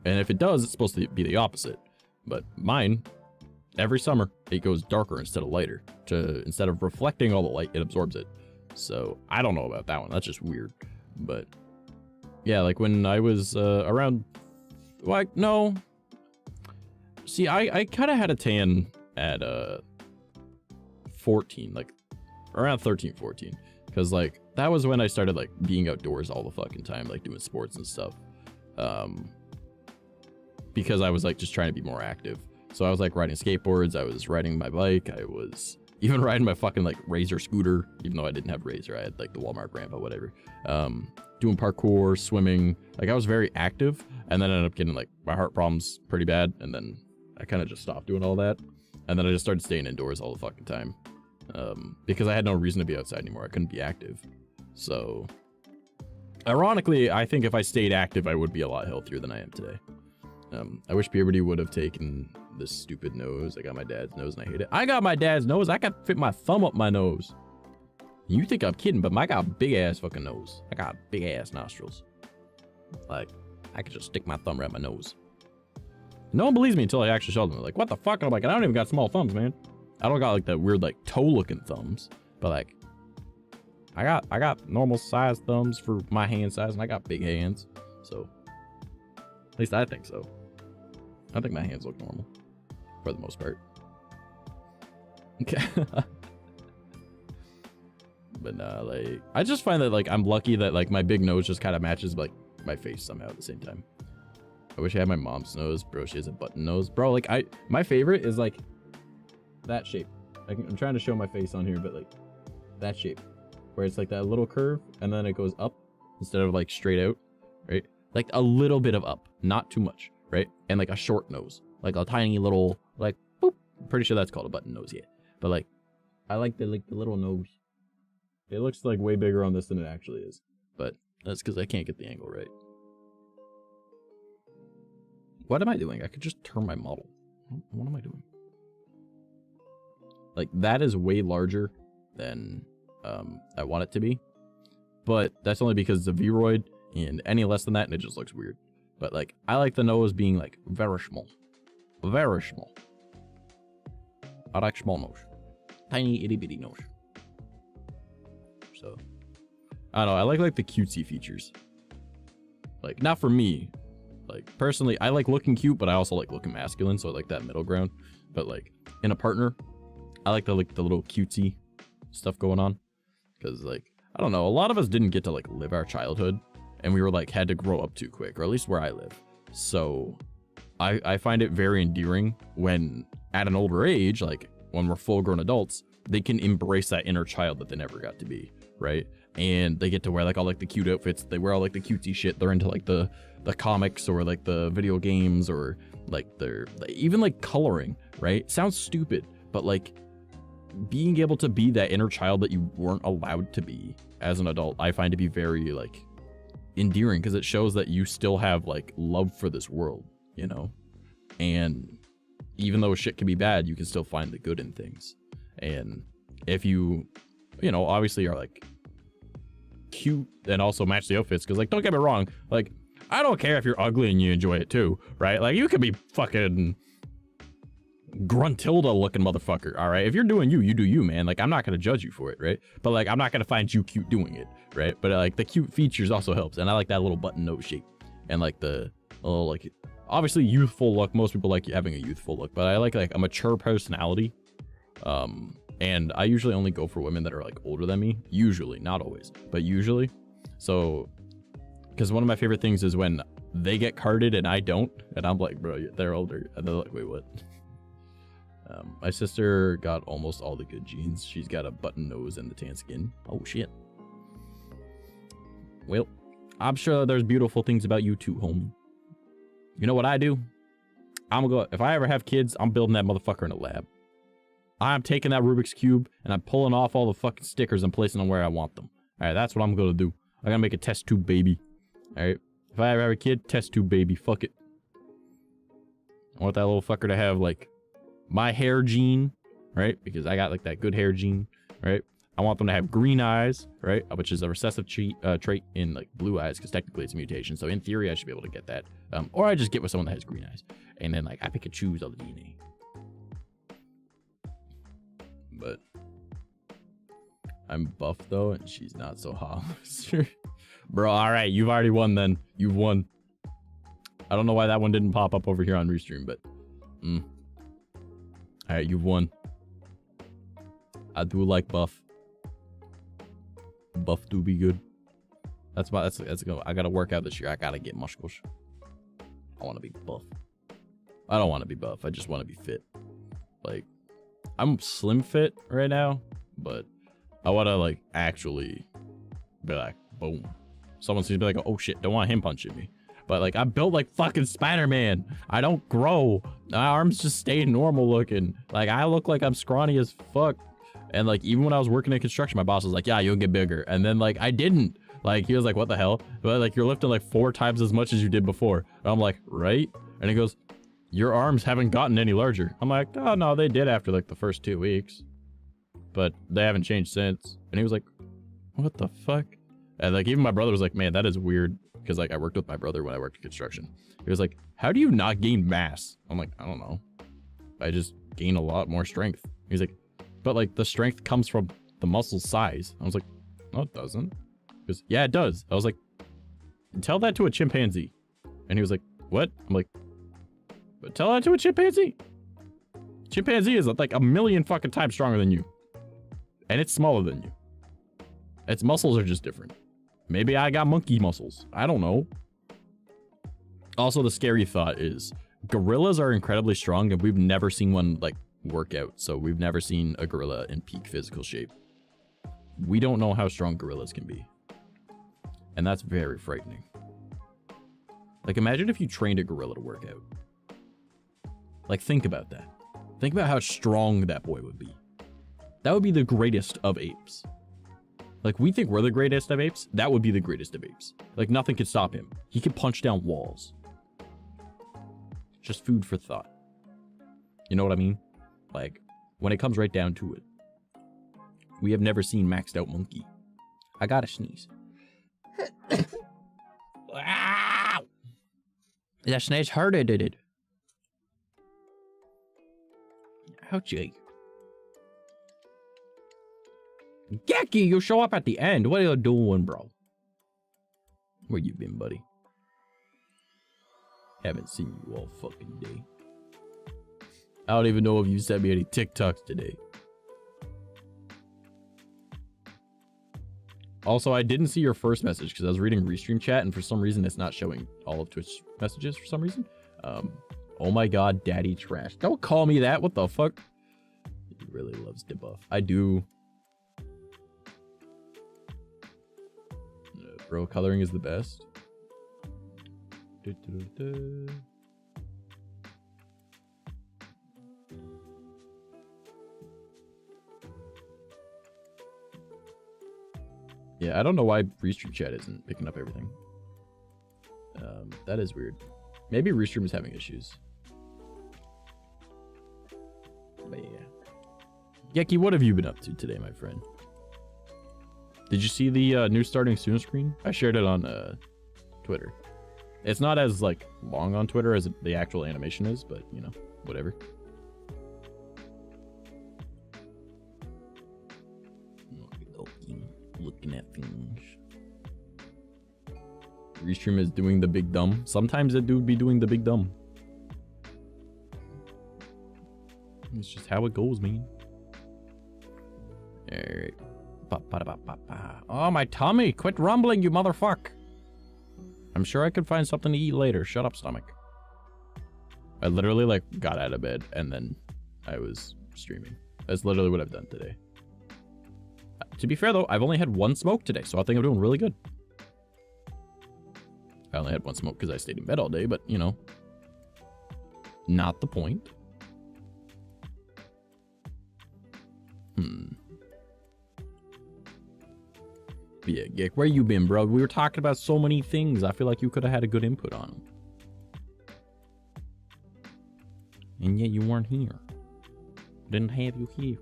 and if it does, it's supposed to be the opposite. But mine every summer it goes darker instead of lighter. Instead of reflecting all the light, it absorbs it. So I don't know about that one. That's just weird. But yeah, like when I was around, like, no. See, I kind of had a tan at 14, like around 13, 14. Because like that was when I started like being outdoors all the fucking time, like doing sports and stuff. Because I was like just trying to be more active. So I was like riding skateboards, I was riding my bike, I was even riding my fucking like Razor scooter, even though I didn't have Razor, I had like the Walmart Grandpa, whatever. Doing parkour, swimming, like I was very active, and then I ended up getting like my heart problems pretty bad, and then I kind of just stopped doing all that, and then I just started staying indoors all the fucking time, because I had no reason to be outside anymore. I couldn't be active. So ironically, I think if I stayed active, I would be a lot healthier than I am today. I wish puberty would have taken this stupid nose. I got my dad's nose and I hate it. I got my dad's nose. I can fit my thumb up my nose. You think I'm kidding, but I got a big ass fucking nose. I got big ass nostrils. Like, I could just stick my thumb right in my nose. No one believes me until I actually show them. They're like, what the fuck? And I'm like, I don't even got small thumbs, man. I don't got like that weird like toe looking thumbs, but like, I got normal size thumbs for my hand size, and I got big hands. So, at least I think so. I think my hands look normal for the most part. Okay. But nah, like, I just find that like I'm lucky that like my big nose just kind of matches like my face somehow at the same time. I wish I had my mom's nose, bro. She has a button nose, bro. Like my favorite is like that shape. I'm trying to show my face on here, but like that shape where it's like that little curve and then it goes up instead of like straight out, right? Like a little bit of up, not too much, right? And like a short nose, like a tiny little, like, boop. I'm pretty sure that's called a button nose, yeah. But like, I like the little nose. It looks like way bigger on this than it actually is, but that's because I can't get the angle right. What am I doing? I could just turn my model. What am I doing? Like, that is way larger than I want it to be, but that's only because it's a Vroid, and any less than that and it just looks weird. But like, I like the nose being like very small. Very small. I like small nose. Tiny itty bitty nose. So I don't know, I like the cutesy features. Like, not for me. Like, personally, I like looking cute, but I also like looking masculine, so I like that middle ground. But like, in a partner, I like the little cutesy stuff going on. Because like, I don't know, a lot of us didn't get to like live our childhood, and we were like had to grow up too quick, or at least where I live. So I find it very endearing when at an older age, like when we're full grown adults, they can embrace that inner child that they never got to be, right? And they get to wear like all like the cute outfits, they wear all like the cutesy shit, they're into like the comics or like the video games, or like they're even like coloring, right? Sounds stupid, but like being able to be that inner child that you weren't allowed to be as an adult, I find to be very like endearing, because it shows that you still have like love for this world, you know? And even though shit can be bad, you can still find the good in things. And if you know, obviously are like cute and also match the outfits, because like, don't get me wrong, like I don't care if you're ugly and you enjoy it too, right? Like, you could be fucking Gruntilda looking motherfucker, all right? If you're doing you do you, man. Like, I'm not gonna judge you for it, right? But like, I'm not gonna find you cute doing it, right? But like, the cute features also helps, and I like that little button nose shape, and like the little, like, obviously youthful look. Most people like having a youthful look, but I like a mature personality. And I usually only go for women that are like older than me, usually, not always, but usually. So, because one of my favorite things is when they get carded and I don't, and I'm like, bro, they're older, and they're like, wait, what? My sister got almost all the good genes. She's got a button nose and the tan skin. Oh shit. Well, I'm sure there's beautiful things about you too, homie. You know what I do? I'm gonna go, if I ever have kids, I'm building that motherfucker in a lab. I'm taking that Rubik's Cube and I'm pulling off all the fucking stickers and placing them where I want them. All right, that's what I'm gonna do. I'm gonna make a test tube baby. All right, if I ever have a kid, test tube baby, fuck it. I want that little fucker to have like my hair gene, right? Because I got like that good hair gene, right? I want them to have green eyes, right? Which is a recessive trait in like blue eyes, because technically it's a mutation. So in theory, I should be able to get that. Or I just get with someone that has green eyes. And then like I pick and choose all the DNA. But I'm buff though, and she's not so hot. Bro, alright, you've already won then. You've won. I don't know why that one didn't pop up over here on Restream, but alright, you've won. I do like buff. Buff do be good. That's good. I gotta work out this year. I gotta get muscles. I wanna be buff. I don't wanna be buff. I just wanna be fit. Like, I'm slim fit right now, but I wanna like actually be like, boom. Someone seems to be like, oh shit, don't want him punching me. But like, I'm built like fucking Spider-Man. I don't grow. My arms just stay normal looking. Like, I look like I'm scrawny as fuck. And like, even when I was working in construction, my boss was like, yeah, you'll get bigger. And then like, I didn't. Like, he was like, what the hell? But like, you're lifting like 4 times as much as you did before. And I'm like, right? And he goes, your arms haven't gotten any larger. I'm like, oh no, they did after like the first 2 weeks. But they haven't changed since. And he was like, what the fuck? And like, even my brother was like, man, that is weird. Because like, I worked with my brother when I worked in construction. He was like, how do you not gain mass? I'm like, I don't know. I just gain a lot more strength. He's like, but like, the strength comes from the muscle size. I was like, no, it doesn't. He goes, yeah, it does. I was like, tell that to a chimpanzee. And he was like, what? I'm like, but tell that to a chimpanzee. Chimpanzee is like 1,000,000 fucking times stronger than you. And it's smaller than you. Its muscles are just different. Maybe I got monkey muscles. I don't know. Also, the scary thought is gorillas are incredibly strong, and we've never seen one like work out. So we've never seen a gorilla in peak physical shape. We don't know how strong gorillas can be. And that's very frightening. Like, imagine if you trained a gorilla to work out. Like, think about that. Think about how strong that boy would be. That would be the greatest of apes. Like, we think we're the greatest of apes. That would be the greatest of apes. Like, nothing could stop him. He could punch down walls. Just food for thought. You know what I mean? Like, when it comes right down to it, we have never seen maxed out monkey. I gotta sneeze. Wow! That sneeze hurted, did it? Ouchie. Gecky, you show up at the end. What are you doing, bro? Where you been, buddy? Haven't seen you all fucking day. I don't even know if you sent me any TikToks today. Also, I didn't see your first message because I was reading Restream chat, and for some reason it's not showing all of Twitch messages for some reason. Oh my god, daddy trash. Don't call me that. What the fuck? He really loves debuff. I do. Bro, coloring is the best. Yeah, I don't know why Restream chat isn't picking up everything. That is weird. Maybe Restream is having issues. But yeah. Gecky, what have you been up to today, my friend? Did you see the new starting soon screen? I shared it on Twitter. It's not as like long on Twitter as the actual animation is, but you know, whatever. Looking at things. Restream is doing the big dumb. Sometimes it do be doing the big dumb. It's just how it goes, man. Alright. Oh, my tummy! Quit rumbling, you motherfucker! I'm sure I could find something to eat later. Shut up, stomach. I literally, like, got out of bed, and then I was streaming. That's literally what I've done today. To be fair, though, I've only had 1 smoke today, so I think I'm doing really good. I only had 1 smoke because I stayed in bed all day, but, you know. Not the point. But yeah, Gick, where you been, bro? We were talking about so many things. I feel like you could have had a good input on them. And yet you weren't here. Didn't have you here.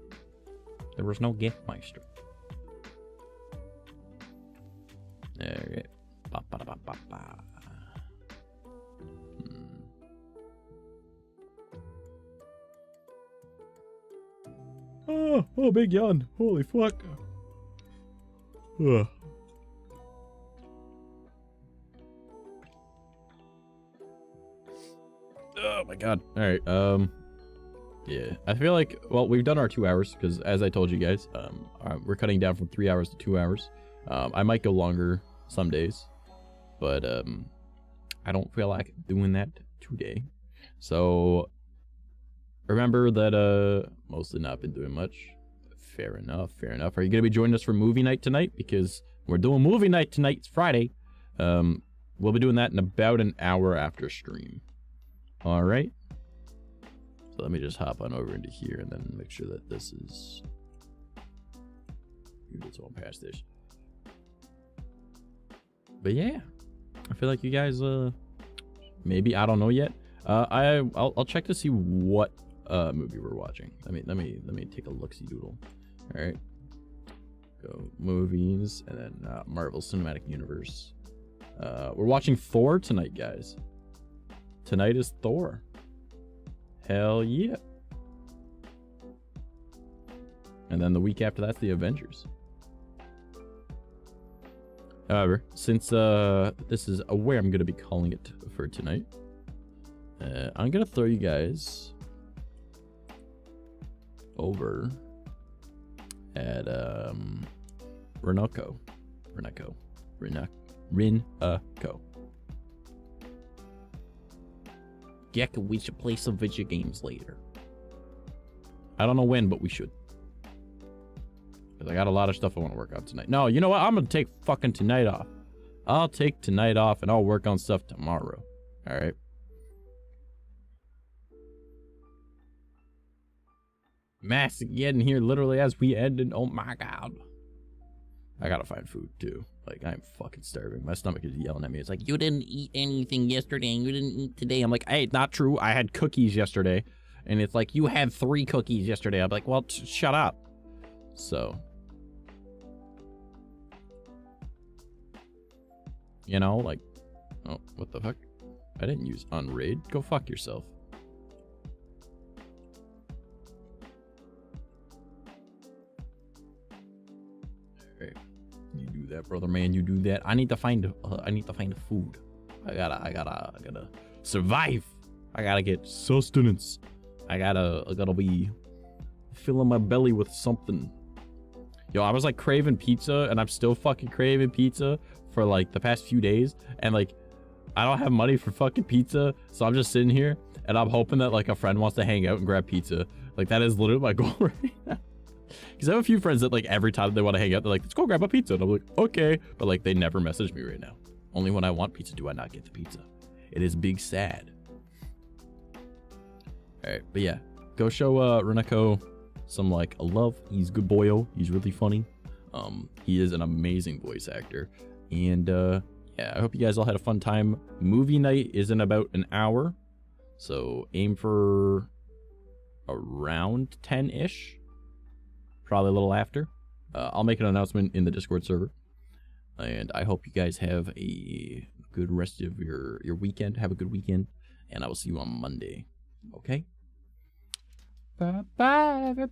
There was no gift meister. Alright. Oh, big yawn. Holy fuck. Ugh. Oh my god. Alright, yeah. I feel like, well, we've done our 2 hours, because as I told you guys, we're cutting down from 3 hours to 2 hours. I might go longer some days, but, I don't feel like doing that today. So, remember that, mostly not been doing much. Fair enough, fair enough. Are you gonna be joining us for movie night tonight? Because we're doing movie night tonight. It's Friday. We'll be doing that in about an hour after stream. All right. So let me just hop on over into here and then make sure that this is. Let's go past this. But yeah, I feel like you guys, maybe, I don't know yet. I'll check to see what movie we're watching. Let me take a look-see doodle. All right. Go movies and then Marvel Cinematic Universe. We're watching Thor tonight, guys. Tonight is Thor. Hell yeah. And then the week after that's the Avengers. However, since this is where I'm going to be calling it for tonight, I'm going to throw you guys over at 𝐂𝐚𝐭 𝐑𝐮𝐥𝐞. Gek, we should play some video games later. I don't know when, but we should. Because I got a lot of stuff I want to work on tonight. No, you know what? I'm going to take fucking tonight off. I'll take tonight off and I'll work on stuff tomorrow. Alright? Mass getting here literally as we ended. Oh my god. I gotta find food too. Like, I'm fucking starving. My stomach is yelling at me. It's like, you didn't eat anything yesterday and you didn't eat today. I'm like, hey, not true. I had cookies yesterday. And it's like, you had 3 cookies yesterday. I'm like, well, shut up. So, you know, like, oh, what the fuck? I didn't use unraid. Go fuck yourself. Alright. You do that, brother man. You do that. I need to find food. I gotta survive. I gotta get sustenance. I gotta be filling my belly with something. Yo, I was like craving pizza, and I'm still fucking craving pizza for like the past few days, and like I don't have money for fucking pizza, so I'm just sitting here and I'm hoping that like a friend wants to hang out and grab pizza. Like that is literally my goal right now. Because I have a few friends that like every time they want to hang out, they're like, let's go grab a pizza. And I'm like, okay. But like they never message me right now. Only when I want pizza do I not get the pizza. It is big sad. Alright, but yeah. Go show 𝐂𝐚𝐭 some like a love. He's a good boyo. He's really funny. He is an amazing voice actor. And yeah, I hope you guys all had a fun time. Movie night is in about an hour. So aim for around 10-ish. Probably a little after. I'll make an announcement in the Discord server. And I hope you guys have a good rest of your weekend. Have a good weekend. And I will see you on Monday. Okay? Bye-bye, everybody.